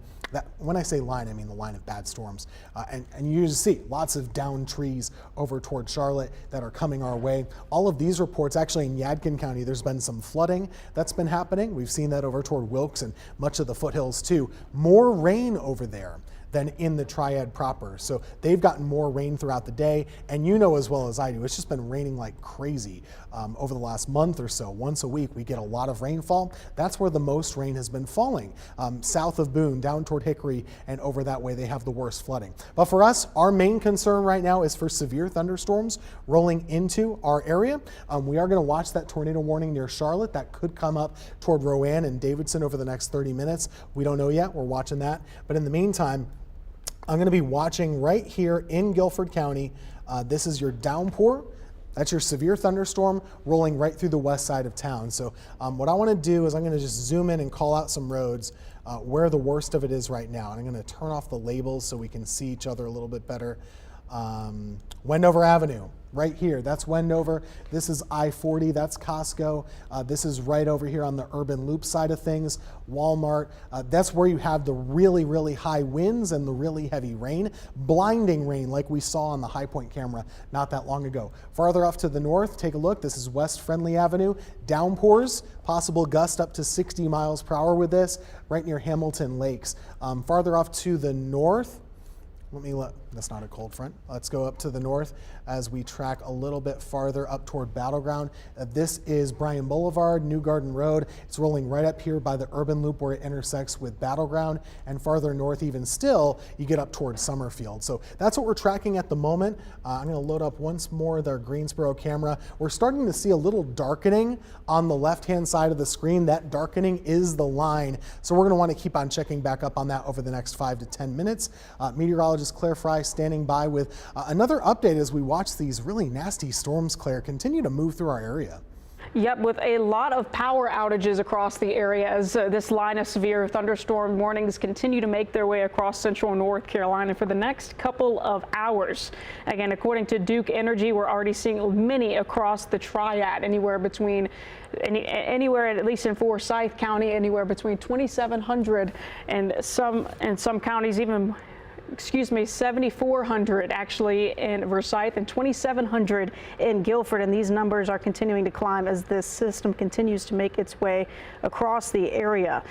When I say line, I mean the line of bad storms. And you just see lots of down trees over toward Charlotte that are coming our way. All of these reports, actually in Yadkin County, there's been some flooding that's been happening. We've seen that over toward Wilkes and much of the foothills too. More rain over there than in the Triad proper. So they've gotten more rain throughout the day, and as well as I do, it's just been raining like crazy over the last month or so. Once a week we get a lot of rainfall. That's where the most rain has been falling. South of Boone, down toward Hickory, and over that way they have the worst flooding. But for us, our main concern right now is for severe thunderstorms rolling into our area. We are gonna watch that tornado warning near Charlotte. That could come up toward Rowan and Davidson over the next 30 minutes. We don't know yet, we're watching that. But in the meantime, I'm going to be watching right here in Guilford County. This is your downpour That's your severe thunderstorm rolling right through the west side of town. So what I want to do is I'm going to just zoom in and call out some roads where the worst of it is right now. And I'm going to turn off the labels so we can see each other a little bit better. Wendover Avenue, right here, that's Wendover. This is I-40, that's Costco. This is right over here on the urban loop side of things, Walmart. That's where you have the really, really high winds and the really heavy rain, blinding rain like we saw on the High Point camera not that long ago. Farther off to the north, take a look, this is West Friendly Avenue, downpours, possible gust up to 60 miles per hour with this, right near Hamilton Lakes. Farther off to the north, that's not a cold front. Let's go up to the north as we track a little bit farther up toward Battleground. This is Bryan Boulevard, New Garden Road. It's rolling right up here by the urban loop where it intersects with Battleground, and farther north even still, you get up toward Summerfield. So that's what we're tracking at the moment. I'm gonna load up once more their Greensboro camera. We're starting to see a little darkening on the left-hand side of the screen. That darkening is the line. So we're gonna wanna keep on checking back up on that over the next 5 to 10 minutes. Meteorologist Claire Fry standing by with another update as we watch these really nasty storms, Claire, continue to move through our area. Yep, with a lot of power outages across the area as this line of severe thunderstorm warnings continue to make their way across central North Carolina for the next couple of hours. Again, according to Duke Energy, we're already seeing many across the triad, anywhere at least in Forsyth County, anywhere between 2,700 and some counties even 7,400 actually in Forsyth and 2,700 in Guilford, and these numbers are continuing to climb as this system continues to make its way across the area.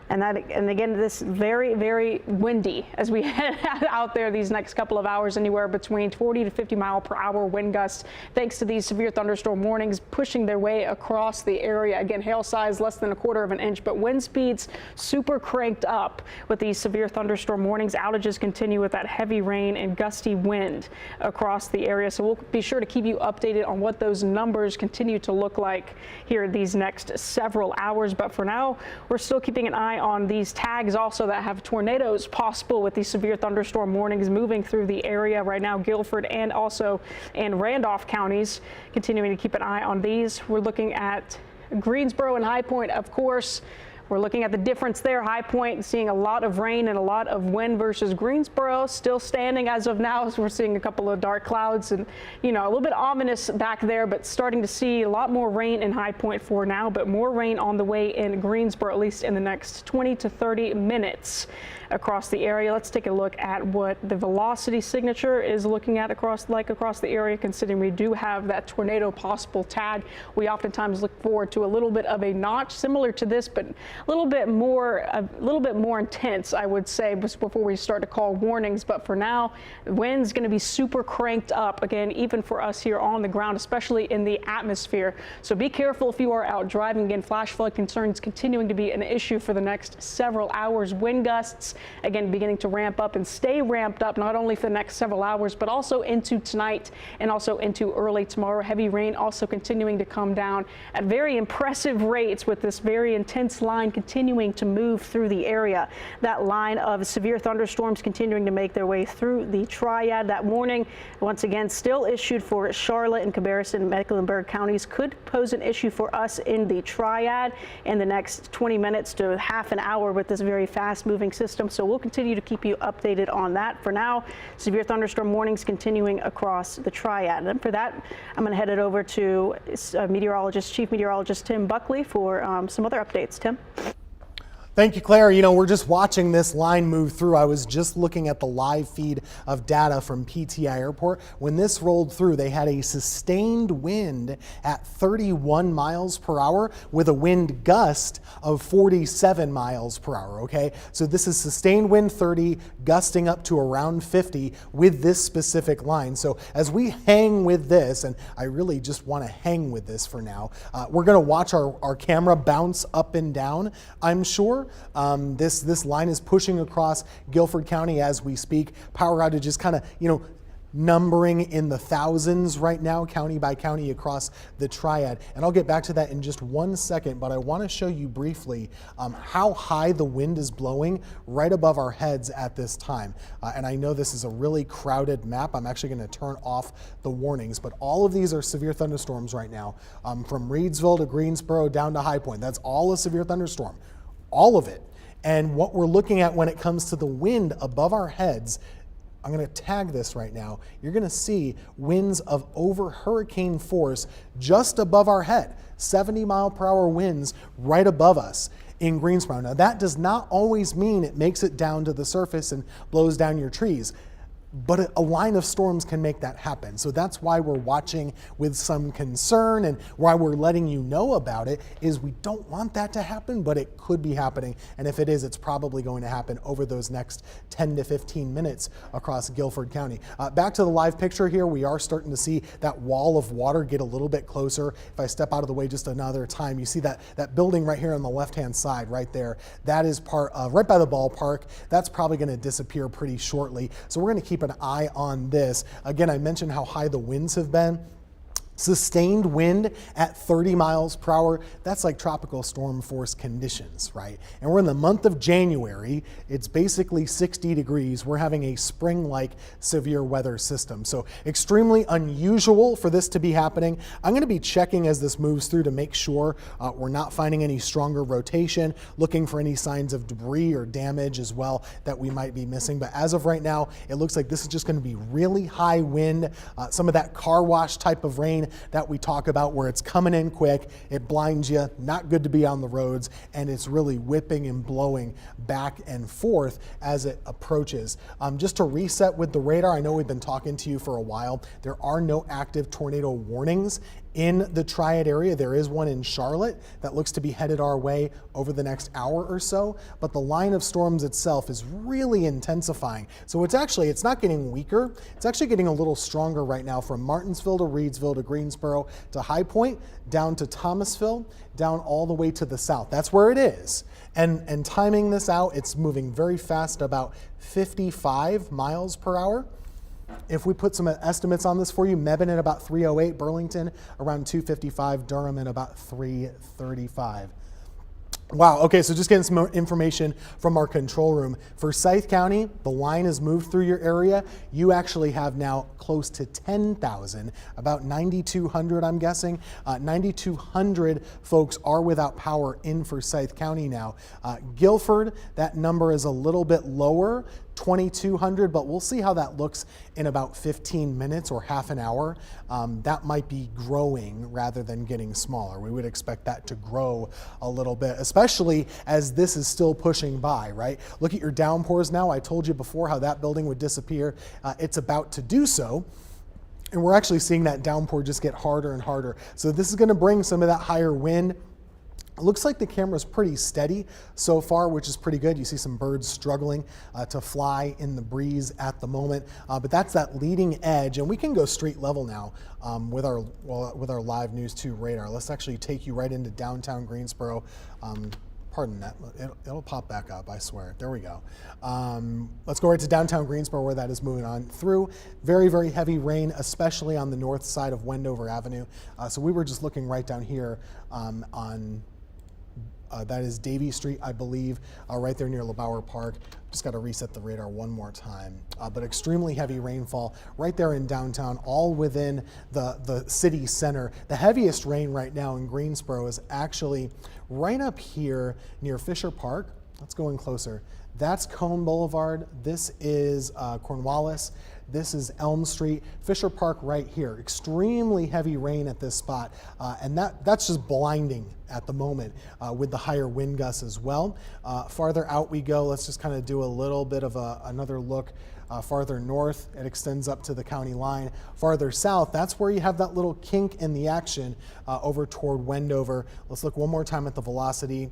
And again, this very, very windy as we head out there these next couple of hours, anywhere between 40 to 50 mile per hour wind gusts, thanks to these severe thunderstorm warnings pushing their way across the area. Again, hail size less than 1/4 of an inch, but wind speeds super cranked up with these severe thunderstorm warnings. Outages continue with that heavy rain and gusty wind across the area. So we'll be sure to keep you updated on what those numbers continue to look like here these next several hours. But for now, we're still keeping an eye on these tags also that have tornadoes possible with these severe thunderstorm warnings moving through the area right now. Guilford and also in Randolph counties, continuing to keep an eye on these. We're looking at Greensboro and High Point, of course. We're looking at the difference there. High Point seeing a lot of rain and a lot of wind versus Greensboro still standing as of now. So we're seeing a couple of dark clouds and, a little bit ominous back there, but starting to see a lot more rain in High Point for now, but more rain on the way in Greensboro, at least in the next 20 to 30 minutes across the area. Let's take a look at what the velocity signature is looking at across the area, considering we do have that tornado possible tag. We oftentimes look forward to a little bit of a notch similar to this, but a little bit more intense, I would say, before we start to call warnings. But for now, the wind's going to be super cranked up again, even for us here on the ground, especially in the atmosphere. So be careful if you are out driving. Again, flash flood concerns continuing to be an issue for the next several hours. Wind gusts again beginning to ramp up and stay ramped up, not only for the next several hours, but also into tonight and also into early tomorrow. Heavy rain also continuing to come down at very impressive rates, with this very intense line continuing to move through the area. That line of severe thunderstorms continuing to make their way through the triad. That warning, once again, still issued for Charlotte and Cabarrus and Mecklenburg counties, could pose an issue for us in the triad in the next 20 minutes to half an hour with this very fast moving system. So we'll continue to keep you updated on that. For now, severe thunderstorm warnings continuing across the triad. And for that, I'm going to head it over to Chief Meteorologist Tim Buckley for some other updates. Tim? Thank you, Claire. We're just watching this line move through. I was just looking at the live feed of data from PTI Airport. When this rolled through, they had a sustained wind at 31 miles per hour with a wind gust of 47 miles per hour, okay? So this is sustained wind 30, gusting up to around 50 with this specific line. So as we hang with this, and I really just want to hang with this for now, we're going to watch our camera bounce up and down, I'm sure. This line is pushing across Guilford County as we speak. Power outages kind of, numbering in the thousands right now, county by county across the triad. And I'll get back to that in just 1 second, but I want to show you briefly how high the wind is blowing right above our heads at this time. And I know this is a really crowded map. I'm actually going to turn off the warnings, but all of these are severe thunderstorms right now, from Reedsville to Greensboro down to High Point. That's all a severe thunderstorm, all of it. And what we're looking at when it comes to the wind above our heads, I'm going to tag this right now. You're going to see winds of over hurricane force just above our head, 70-mile-per-hour winds right above us in Greensboro. Now, that does not always mean it makes it down to the surface and blows down your trees, but a line of storms can make that happen. So that's why we're watching with some concern, and why we're letting you know about it is we don't want that to happen, but it could be happening. And if it is, it's probably going to happen over those next 10 to 15 minutes across Guilford County. Back to the live picture here, we are starting to see that wall of water get a little bit closer. If I step out of the way just another time, you see that building right here on the left-hand side right there. That is part of, right by the ballpark. That's probably going to disappear pretty shortly. So we're going to keep an eye on this. Again, I mentioned how high the winds have been. Sustained wind at 30 miles per hour, that's like tropical storm force conditions, right? And we're in the month of January. It's basically 60 degrees. We're having a spring-like severe weather system. So extremely unusual for this to be happening. I'm going to be checking as this moves through to make sure we're not finding any stronger rotation, looking for any signs of debris or damage as well that we might be missing. But as of right now, it looks like this is just going to be really high wind, some of that car wash type of rain that we talk about where it's coming in quick, it blinds you, not good to be on the roads, and it's really whipping and blowing back and forth as it approaches. Just to reset with the radar, I know we've been talking to you for a while. There are no active tornado warnings in the Triad area. There is one in Charlotte that looks to be headed our way over the next hour or so, but the line of storms itself is really intensifying. So it's not getting weaker, it's actually getting a little stronger right now from Martinsville to Reedsville to Greensboro to High Point, down to Thomasville, down all the way to the south. That's where it is. And timing this out, it's moving very fast, about 55 miles per hour. If we put some estimates on this for you, Mebane at about 308, Burlington around 255, Durham at about 335. Wow, okay, so just getting some more information from our control room. For Scythe County, the line has moved through your area. You actually have now close to 10,000, about 9,200 I'm guessing. 9,200 folks are without power in Forsyth County now. Guilford, that number is a little bit lower, 2,200, but we'll see how that looks in about 15 minutes or half an hour. That might be growing rather than getting smaller. We would expect that to grow a little bit, especially as this is still pushing by, right? Look at your downpours now. I told you before how that building would disappear. It's about to do so. And we're actually seeing that downpour just get harder and harder. So this is going to bring some of that higher wind. It looks like the camera's pretty steady so far, which is pretty good. You see some birds struggling to fly in the breeze at the moment, but that's that leading edge, and we can go street level now with our Live News 2 radar. Let's actually take you right into downtown Greensboro. Pardon that, it'll pop back up, I swear. There we go. Let's go right to downtown Greensboro where that is moving on through. Very, very heavy rain, especially on the north side of Wendover Avenue. So we were just looking right down here on that is Davie Street, I believe, right there near LeBauer Park. Just got to reset the radar one more time. But extremely heavy rainfall right there in downtown, all within the city center. The heaviest rain right now in Greensboro is actually right up here near Fisher Park. Let's go in closer. That's Cone Boulevard. This is Cornwallis. This is Elm Street, Fisher Park right here. Extremely heavy rain at this spot, and that's just blinding at the moment with the higher wind gusts as well. Farther out we go. Let's just kind of do a little bit of another look. Farther north, it extends up to the county line. Farther south, that's where you have that little kink in the action over toward Wendover. Let's look one more time at the velocity.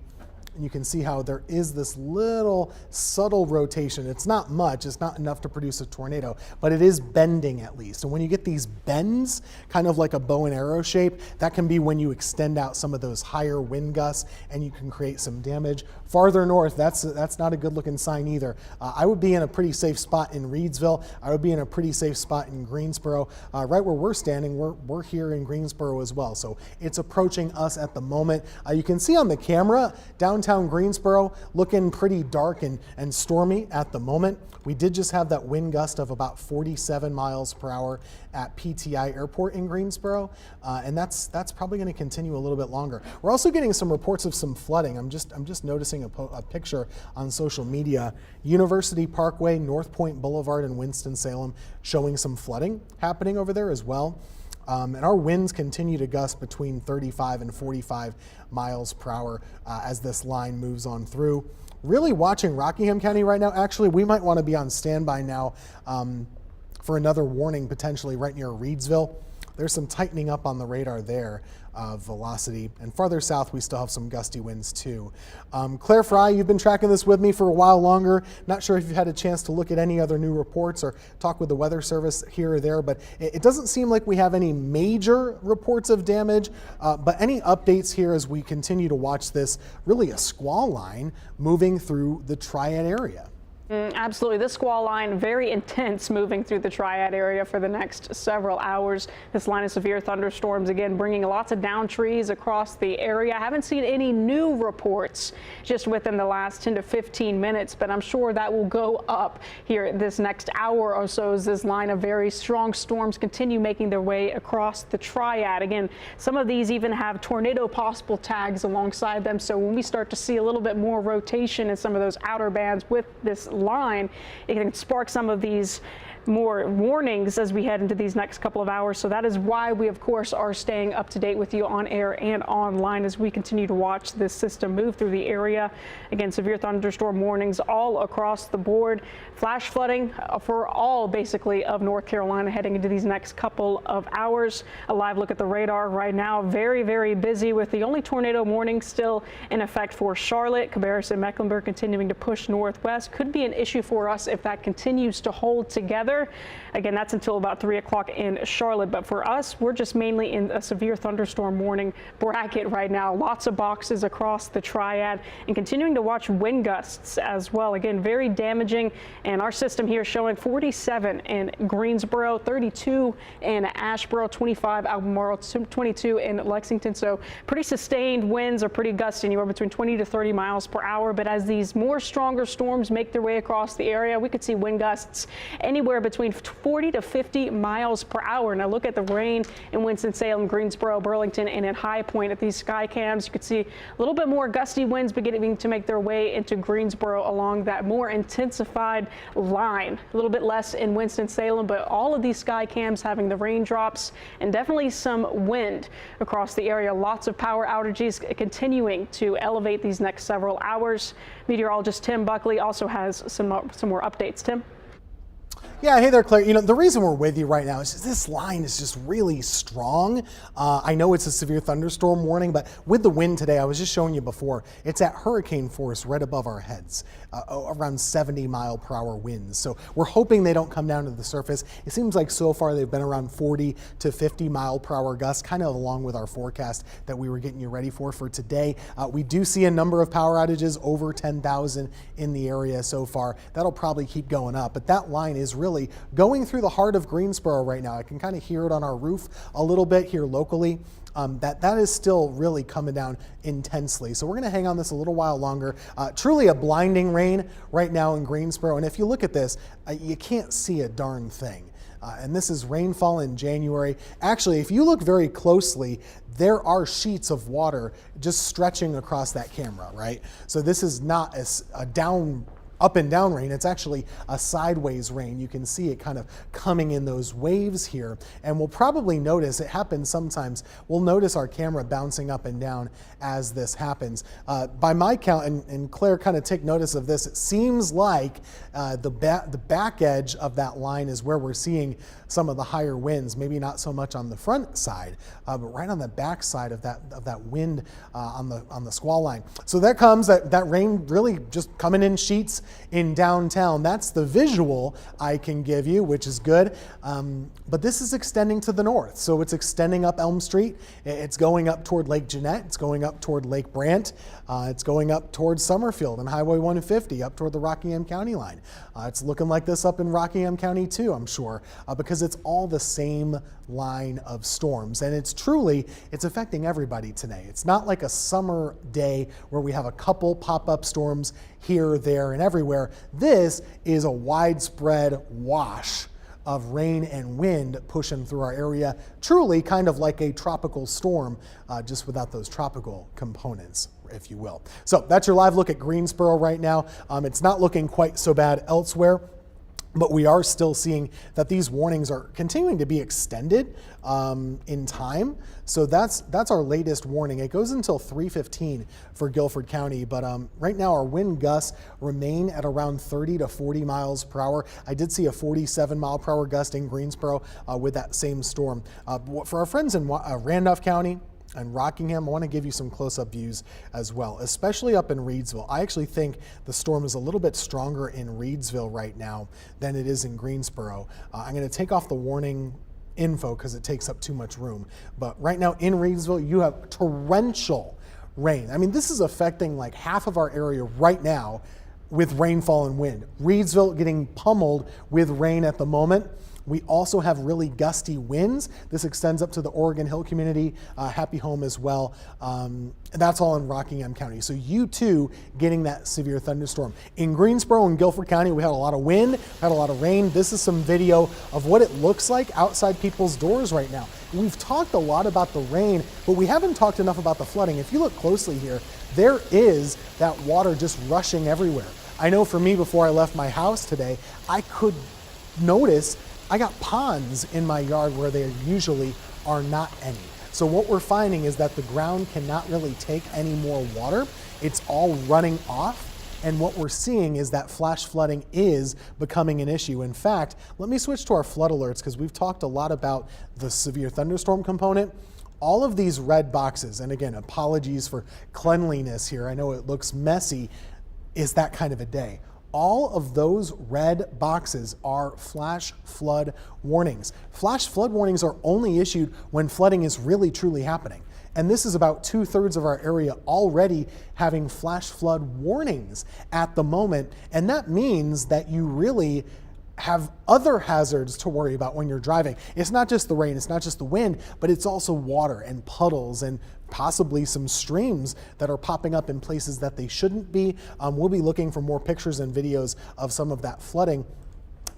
And you can see how there is this little subtle rotation. It's not much, it's not enough to produce a tornado, but it is bending at least. And when you get these bends, kind of like a bow and arrow shape, that can be when you extend out some of those higher wind gusts and you can create some damage. Farther north, that's not a good looking sign either. I would be in a pretty safe spot in Reedsville. I would be in a pretty safe spot in Greensboro. Right where we're standing, we're here in Greensboro as well. So it's approaching us at the moment. You can see on the camera, downtown Greensboro looking pretty dark and stormy at the moment. We did just have that wind gust of about 47 miles per hour at PTI Airport in Greensboro, and that's probably going to continue a little bit longer. We're also getting some reports of some flooding. I'm just noticing a picture on social media. University Parkway, North Point Boulevard, and Winston-Salem showing some flooding happening over there as well. And our winds continue to gust between 35 and 45 miles per hour as this line moves on through. Really watching Rockingham County right now. Actually, we might want to be on standby now for another warning potentially right near Reedsville. There's some tightening up on the radar there of velocity. And farther south, we still have some gusty winds too. Claire Fry, you've been tracking this with me for a while longer. Not sure if you've had a chance to look at any other new reports or talk with the Weather Service here or there, but it doesn't seem like we have any major reports of damage, but any updates here as we continue to watch this, really a squall line moving through the Triad area. Absolutely. This squall line, very intense, moving through the Triad area for the next several hours. This line of severe thunderstorms, again, bringing lots of downed trees across the area. I haven't seen any new reports just within the last 10 to 15 minutes, but I'm sure that will go up here this next hour or so as this line of very strong storms continue making their way across the Triad. Again, some of these even have tornado possible tags alongside them. So when we start to see a little bit more rotation in some of those outer bands with this line, it can spark some of these more warnings as we head into these next couple of hours. So that is why we, of course, are staying up to date with you on air and online as we continue to watch this system move through the area. Again, severe thunderstorm warnings all across the board. Flash flooding for all, basically, of North Carolina heading into these next couple of hours. A live look at the radar right now. Very, very busy with the only tornado warning still in effect for Charlotte. Cabarrus and Mecklenburg continuing to push northwest. Could be an issue for us if that continues to hold together. Again, that's until about 3 o'clock in Charlotte. But for us, we're just mainly in a severe thunderstorm warning bracket right now. Lots of boxes across the Triad and continuing to watch wind gusts as well. Again, very damaging. And our system here showing 47 in Greensboro, 32 in Asheboro, 25 Albemarle, 22 in Lexington. So pretty sustained winds are pretty gusty, anywhere between 20 to 30 miles per hour. But as these more stronger storms make their way across the area, we could see wind gusts anywhere between 40 to 50 miles per hour. Now look at the rain in Winston-Salem, Greensboro, Burlington, and in High Point at these sky cams. You could see a little bit more gusty winds beginning to make their way into Greensboro along that more intensified line. A little bit less in Winston-Salem, but all of these sky cams having the raindrops and definitely some wind across the area. Lots of power outages continuing to elevate these next several hours. Meteorologist Tim Buckley also has some more updates. Tim? Yeah, hey there, Claire. You know, the reason we're with you right now is just this line is just really strong. I know it's a severe thunderstorm warning, but with the wind today, I was just showing you before, it's at hurricane force right above our heads, around 70 mile per hour winds. So we're hoping they don't come down to the surface. It seems like so far they've been around 40 to 50 mile per hour gusts, kind of along with our forecast that we were getting you ready for today. We do see a number of power outages, over 10,000 in the area so far. That'll probably keep going up, but that line is really going through the heart of Greensboro right now. I can kind of hear it on our roof a little bit here locally. That is still really coming down intensely. So we're going to hang on this a little while longer. Truly a blinding rain right now in Greensboro. And if you look at this, you can't see a darn thing. And this is rainfall in January. Actually, if you look very closely, there are sheets of water just stretching across that camera, right? So this is not a up and down rain. It's actually a sideways rain. You can see it kind of coming in those waves here. And we'll probably notice, it happens sometimes, we'll notice our camera bouncing up and down as this happens. By my count, and Claire, kind of take notice of this, it seems like the back edge of that line is where we're seeing some of the higher winds, maybe not so much on the front side, but right on the back side of that wind on the squall line. So there comes that rain really just coming in sheets in downtown. That's the visual I can give you, which is good. But this is extending to the north. So it's extending up Elm Street. It's going up toward Lake Jeanette. It's going up toward Lake Brant. It's going up towards Summerfield and Highway 150 up toward the Rockingham County line. It's looking like this up in Rockingham County too, I'm sure, because it's all the same line of storms. And it's affecting everybody today. It's not like a summer day where we have a couple pop-up storms here, there, and everywhere. This is a widespread wash of rain and wind pushing through our area, truly kind of like a tropical storm, just without those tropical components, if you will. So that's your live look at Greensboro right now. It's not looking quite so bad elsewhere, but we are still seeing that these warnings are continuing to be extended in time. So that's our latest warning. It goes until 3:15 for Guilford County, but right now our wind gusts remain at around 30 to 40 miles per hour. I did see a 47 mile per hour gust in Greensboro with that same storm. For our friends in Randolph County and Rockingham, I want to give you some close-up views as well, especially up in Reedsville. I actually think the storm is a little bit stronger in Reedsville right now than it is in Greensboro. I'm going to take off the warning info because it takes up too much room. But right now in Reedsville, you have torrential rain. I mean, this is affecting like half of our area right now with rainfall and wind. Reedsville getting pummeled with rain at the moment. We also have really gusty winds. This extends up to the Oregon Hill community, Happy Home as well. And that's all in Rockingham County. So you too getting that severe thunderstorm. In Greensboro and Guilford County, we had a lot of wind, had a lot of rain. This is some video of what it looks like outside people's doors right now. We've talked a lot about the rain, but we haven't talked enough about the flooding. If you look closely here, there is that water just rushing everywhere. I know for me, before I left my house today, I could notice I got ponds in my yard where there usually are not any. So what we're finding is that the ground cannot really take any more water. It's all running off. And what we're seeing is that flash flooding is becoming an issue. In fact, let me switch to our flood alerts because we've talked a lot about the severe thunderstorm component. All of these red boxes, and again, apologies for cleanliness here. I know it looks messy. Is that kind of a day. All of those red boxes are flash flood warnings. Flash flood warnings are only issued when flooding is really truly happening. And this is about 2/3 of our area already having flash flood warnings at the moment. And that means that you really have other hazards to worry about when you're driving. It's not just the rain, it's not just the wind, but it's also water and puddles and possibly some streams that are popping up in places that they shouldn't be. We'll be looking for more pictures and videos of some of that flooding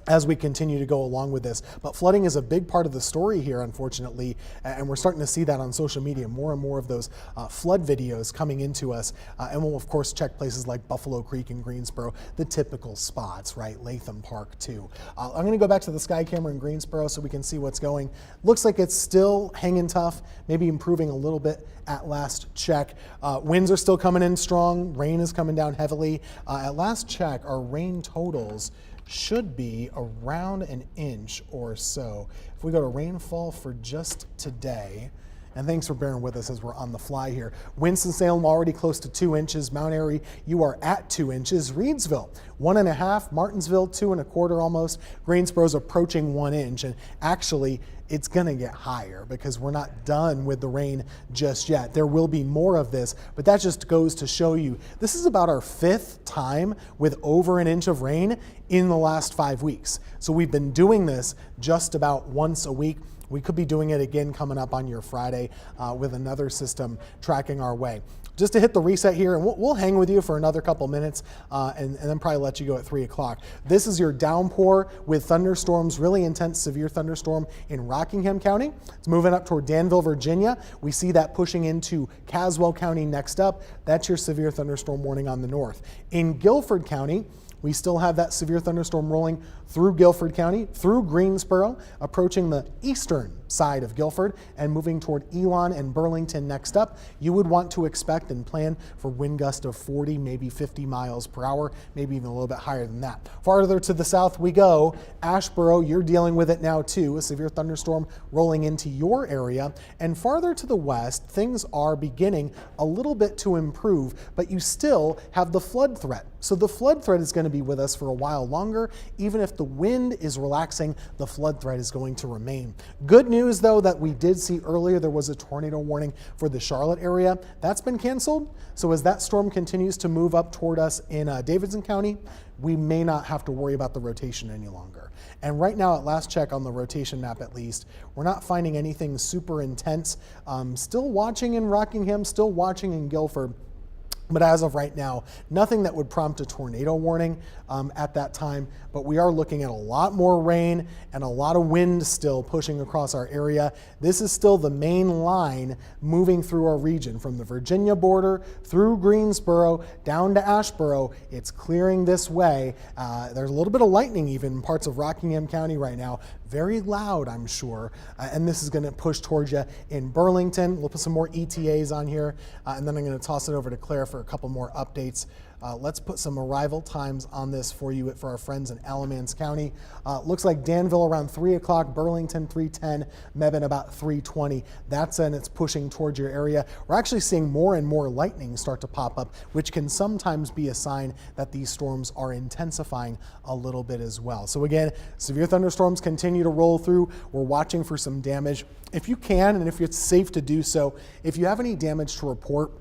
as we continue to go along with this. But flooding is a big part of the story here, unfortunately, and we're starting to see that on social media, more and more of those flood videos coming into us. And we'll, of course, check places like Buffalo Creek and Greensboro, the typical spots, right? Latham Park, too. I'm going to go back to the sky camera in Greensboro so we can see what's going. Looks like it's still hanging tough, maybe improving a little bit at last check. Winds are still coming in strong. Rain is coming down heavily. At last check, our rain totals should be around an inch or so. If we go to rainfall for just today, and thanks for bearing with us as we're on the fly here. Winston-Salem already close to 2 inches. Mount Airy, you are at 2 inches. Reedsville, 1.5. Martinsville, 2 1/4 almost. Greensboro's approaching 1 inch. And actually, it's going to get higher because we're not done with the rain just yet. There will be more of this, but that just goes to show you this is about our 5th time with over an inch of rain in the last 5 weeks. So we've been doing this just about once a week. We could be doing it again coming up on your Friday with another system tracking our way. Just to hit the reset here, and we'll hang with you for another couple minutes and then probably let you go at 3 o'clock. This is your downpour with thunderstorms, really intense severe thunderstorm in Rockingham County. It's moving up toward Danville, Virginia. We see that pushing into Caswell County next up. That's your severe thunderstorm warning on the north. In Guilford County, We still have that severe thunderstorm rolling through Guilford County, through Greensboro, approaching the eastern side of Guilford and moving toward Elon and Burlington next up. You would want to expect and plan for wind gusts of 40, maybe 50 miles per hour, maybe even a little bit higher than that. Farther to the south we go. Asheboro, you're dealing with it now too, a severe thunderstorm rolling into your area. And farther to the west, things are beginning a little bit to improve, but you still have the flood threat. So the flood threat is going to be with us for a while longer. Even if the wind is relaxing, the flood threat is going to remain. Good news, though, that we did see earlier, there was a tornado warning for the Charlotte area. That's been canceled. So as that storm continues to move up toward us in Davidson County, we may not have to worry about the rotation any longer. And right now, at last check on the rotation map at least, we're not finding anything super intense. Still watching in Rockingham, still watching in Guilford. But as of right now, nothing that would prompt a tornado warning at that time. But we are looking at a lot more rain and a lot of wind still pushing across our area. This is still the main line moving through our region from the Virginia border through Greensboro down to Asheboro. It's clearing this way. There's a little bit of lightning even in parts of Rockingham County right now. Very loud, I'm sure. And this is going to push towards you in Burlington. We'll put some more ETAs on here, and then I'm going to toss it over to Claire for a couple more updates. Let's put some arrival times on this for you for our friends in Alamance County. Looks like Danville around 3 o'clock, Burlington 3:10, Mebane about 3:20. That's and it's pushing towards your area. We're actually seeing more and more lightning start to pop up, which can sometimes be a sign that these storms are intensifying a little bit as well. So again, severe thunderstorms continue to roll through. We're watching for some damage. If you can, and if it's safe to do so, if you have any damage to report,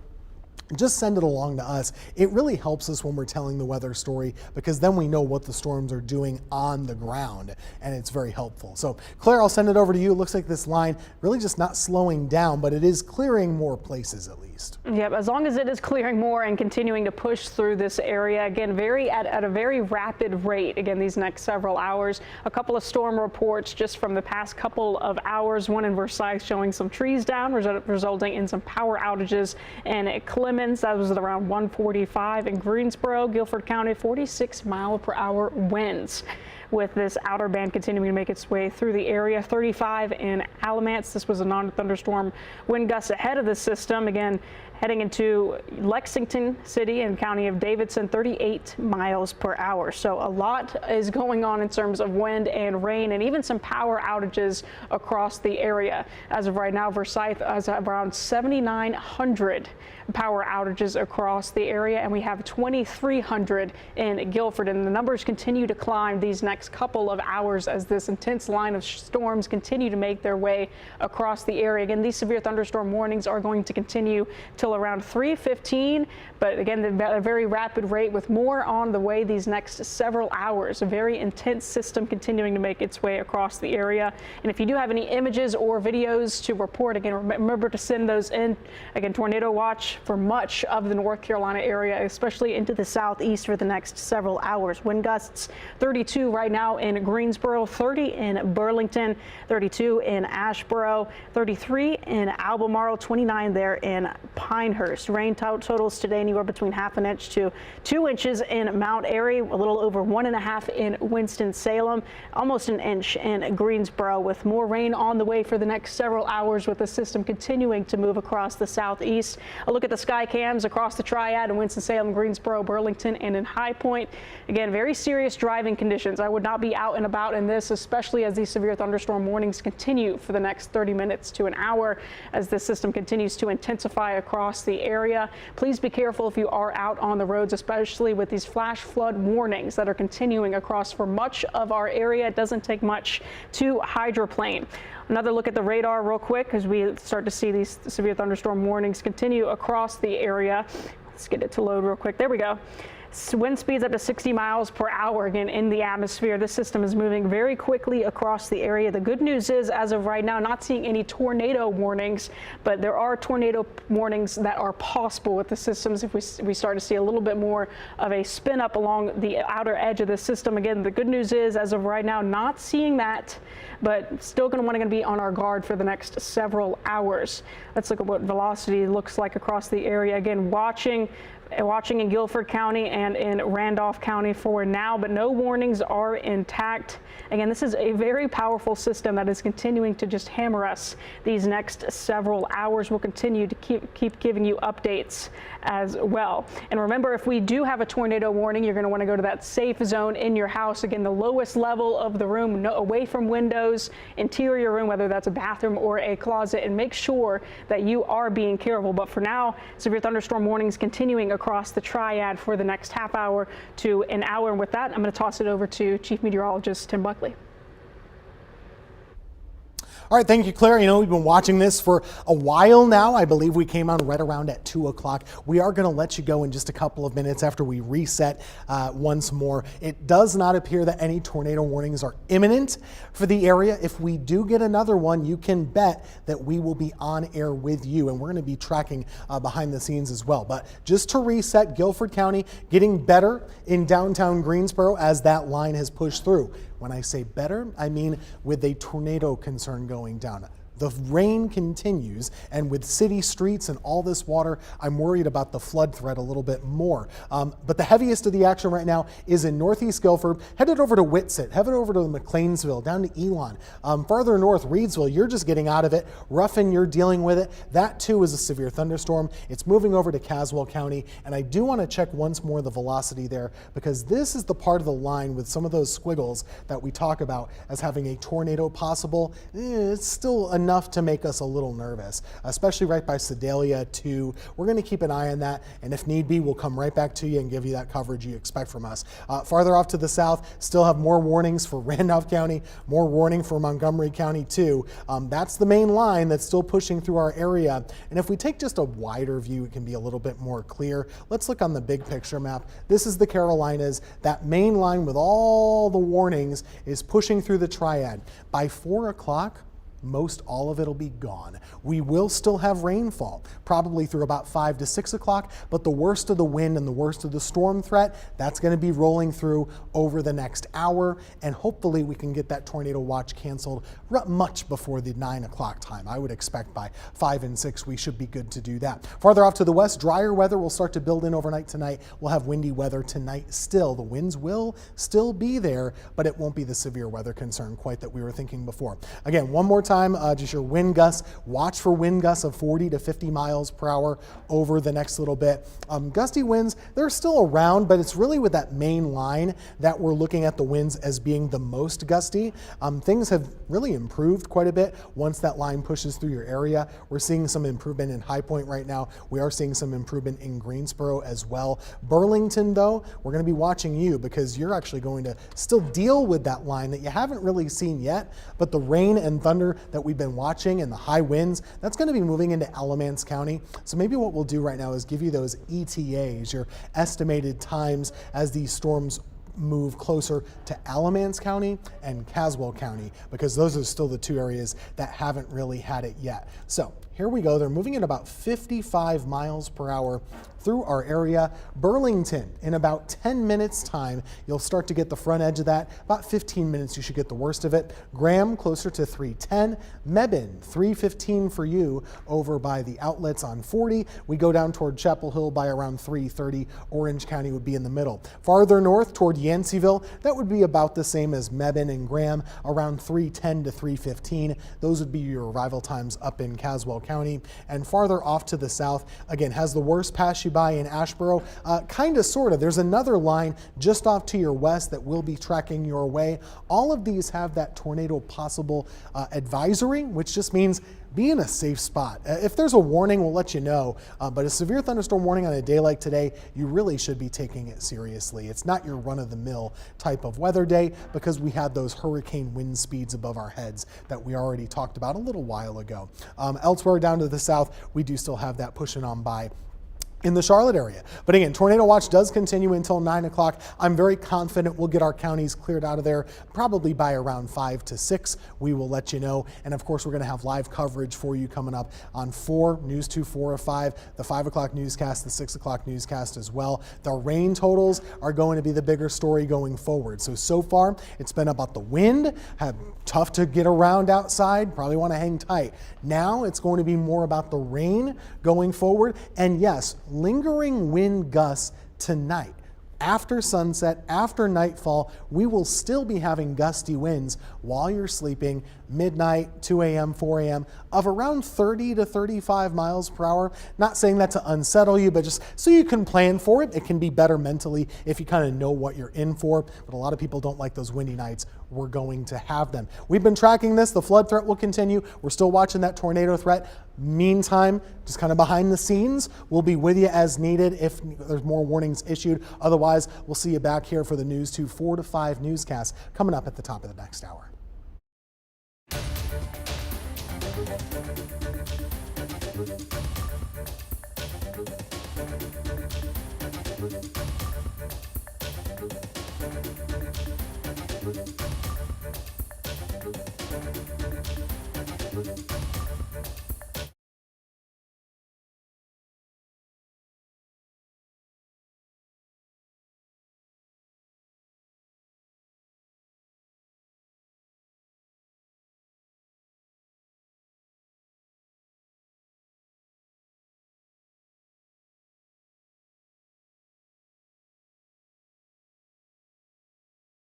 just send it along to us. It really helps us when we're telling the weather story, because then we know what the storms are doing on the ground, and it's very helpful. So Claire, I'll send it over to you. It looks like this line really just not slowing down, but it is clearing more places at least. Yep, as long as it is clearing more and continuing to push through this area, again, at a very rapid rate, again, these next several hours. A couple of storm reports just from the past couple of hours, one in Versailles showing some trees down, resulting in some power outages, and at Clemens, that was at around 1:45 in Greensboro, Guilford County, 46-mile-per-hour winds. With this outer band continuing to make its way through the area. 35 in Alamance. This was a non-thunderstorm wind gust ahead of the system. Again, heading into Lexington City and County of Davidson, 38 miles per hour. So a lot is going on in terms of wind and rain, and even some power outages across the area. As of right now, Versailles has around 7,900 power outages across the area, and we have 2,300 in Guilford, and the numbers continue to climb these next couple of hours as this intense line of storms continue to make their way across the area. Again, these severe thunderstorm warnings are going to continue till around 3:15, but again, at a very rapid rate with more on the way these next several hours. A very intense system continuing to make its way across the area. And if you do have any images or videos to report, again, remember to send those in. Again, tornado watch for much of the North Carolina area, especially into the southeast for the next several hours. Wind gusts 32 right now in Greensboro, 30 in Burlington, 32 in Asheboro, 33 in Albemarle, 29 there in Pinehurst. Rain totals today anywhere between ½ an inch to 2 inches in Mount Airy, a little over 1.5 in Winston-Salem, almost an inch in Greensboro, with more rain on the way for the next several hours with the system continuing to move across the southeast. A look at the sky cams across the Triad in Winston-Salem, Greensboro, Burlington, and in High Point. Again, very serious driving conditions. I would not be out and about in this, especially as these severe thunderstorm warnings continue for the next 30 minutes to an hour as this system continues to intensify across the area. Please be careful if you are out on the roads, especially with these flash flood warnings that are continuing across for much of our area. It doesn't take much to hydroplane. Another look at the radar real quick as we start to see these severe thunderstorm warnings continue across the area. Let's get it to load real quick. There we go. Wind speeds up to 60 miles per hour again in the atmosphere. This system is moving very quickly across the area. The good news is, as of right now, not seeing any tornado warnings, but there are tornado warnings that are possible with the systems if we start to see a little bit more of a spin up along the outer edge of the system. Again, the good news is, as of right now, not seeing that, but still going to want to be on our guard for the next several hours. Let's look at what velocity looks like across the area. Again, watching watching in Guilford County and in Randolph County for now, but no warnings are intact. Again, this is a very powerful system that is continuing to just hammer us these next several hours. We'll continue to keep giving you updates as well. And remember, if we do have a tornado warning, you're going to want to go to that safe zone in your house. Again, the lowest level of the room, away from windows, interior room, whether that's a bathroom or a closet, and make sure that you are being careful. But for now, severe thunderstorm warnings continuing across the triad for the next half hour to an hour. And with that, I'm going to toss it over to Chief Meteorologist Tim Buckley. All right, thank you, Claire. You know, we've been watching this for a while now. I believe we came on right around at 2 o'clock. We are going to let you go in just a couple of minutes after we reset once more. It does not appear that any tornado warnings are imminent for the area. If we do get another one, you can bet that we will be on air with you, and we're going to be tracking behind the scenes as well. But just to reset, Guilford County getting better in downtown Greensboro as that line has pushed through. When I say better, I mean with a tornado concern going down. The rain continues, and with city streets and all this water, I'm worried about the flood threat a little bit more. But the heaviest of the action right now is in northeast Guilford, headed over to Whitsett, headed over to McLeansville, down to Elon. Farther north, Reedsville, you're just getting out of it. Ruffin, you're dealing with it. That too is a severe thunderstorm. It's moving over to Caswell County, and I do want to check once more the velocity there, because this is the part of the line with some of those squiggles that we talk about as having a tornado possible. It's still enough to make us a little nervous, especially right by Sedalia too. We're going to keep an eye on that, and if need be, we'll come right back to you and give you that coverage you expect from us. Farther off to the south, still have more warnings for Randolph County, more warning for Montgomery County too. That's the main line that's still pushing through our area, and if we take just a wider view, it can be a little bit more clear. Let's look on the big picture map. This is the Carolinas. That main line with all the warnings is pushing through the triad. By 4 o'clock, most all of it'll be gone. We will still have rainfall, probably through about 5 to 6 o'clock, but the worst of the wind and the worst of the storm threat, that's going to be rolling through over the next hour, and hopefully we can get that tornado watch canceled much before the 9 o'clock time. I would expect by 5 and 6 we should be good to do that. Farther off to the west, drier weather will start to build in overnight tonight. We'll have windy weather tonight still. The winds will still be there, but it won't be the severe weather concern quite that we were thinking before. Again, one more time, just your wind gusts. Watch for wind gusts of 40 to 50 miles per hour over the next little bit. Gusty winds, they're still around, but it's really with that main line that we're looking at the winds as being the most gusty. Things have really improved quite a bit once that line pushes through your area. We're seeing some improvement in High Point right now. We are seeing some improvement in Greensboro as well. Burlington, though, we're going to be watching you, because you're actually going to still deal with that line that you haven't really seen yet, but the rain and thunder that we've been watching and the high winds, that's going to be moving into Alamance County. So maybe what we'll do right now is give you those ETAs, your estimated times as these storms move closer to Alamance County and Caswell County, because those are still the two areas that haven't really had it yet. So here we go. They're moving at about 55 miles per hour through our area. Burlington, in about 10 minutes time, you'll start to get the front edge of that. About 15 minutes, you should get the worst of it. Graham, closer to 310. Mebane, 315 for you over by the outlets on 40. We go down toward Chapel Hill by around 330. Orange County would be in the middle. Farther north toward Yanceyville, that would be about the same as Mebane and Graham, around 310 to 315. Those would be your arrival times up in Caswell County. And farther off to the south, again, has the worst pass you by in Asheboro, kind of, sort of. There's another line just off to your west that will be tracking your way. All of these have that tornado possible advisory, which just means be in a safe spot. If there's a warning, we'll let you know, but a severe thunderstorm warning on a day like today, you really should be taking it seriously. It's not your run-of-the-mill type of weather day, because we had those hurricane wind speeds above our heads that we already talked about a little while ago. Elsewhere down to the south, we do still have that pushing on by in the Charlotte area. But again, tornado watch does continue until 9 o'clock. I'm very confident we'll get our counties cleared out of there probably by around 5 to 6. We will let you know. And of course, we're going to have live coverage for you coming up on 4, News 2, 4 or 5, the 5 o'clock newscast, the 6 o'clock newscast as well. The rain totals are going to be the bigger story going forward. So far, it's been about the wind, tough to get around outside, probably want to hang tight. Now it's going to be more about the rain going forward. And yes, lingering wind gusts tonight. After sunset, after nightfall, we will still be having gusty winds while you're sleeping, midnight, 2 a.m., 4 a.m., of around 30 to 35 miles per hour. Not saying that to unsettle you, but just so you can plan for it. It can be better mentally if you kind of know what you're in for, but a lot of people don't like those windy nights. We're going to have them. We've been tracking this. The flood threat will continue. We're still watching that tornado threat. Meantime, just kind of behind the scenes, we'll be with you as needed if there's more warnings issued. Otherwise, we'll see you back here for the News 2 4 to 5 newscast coming up at the top of the next hour. Thank you.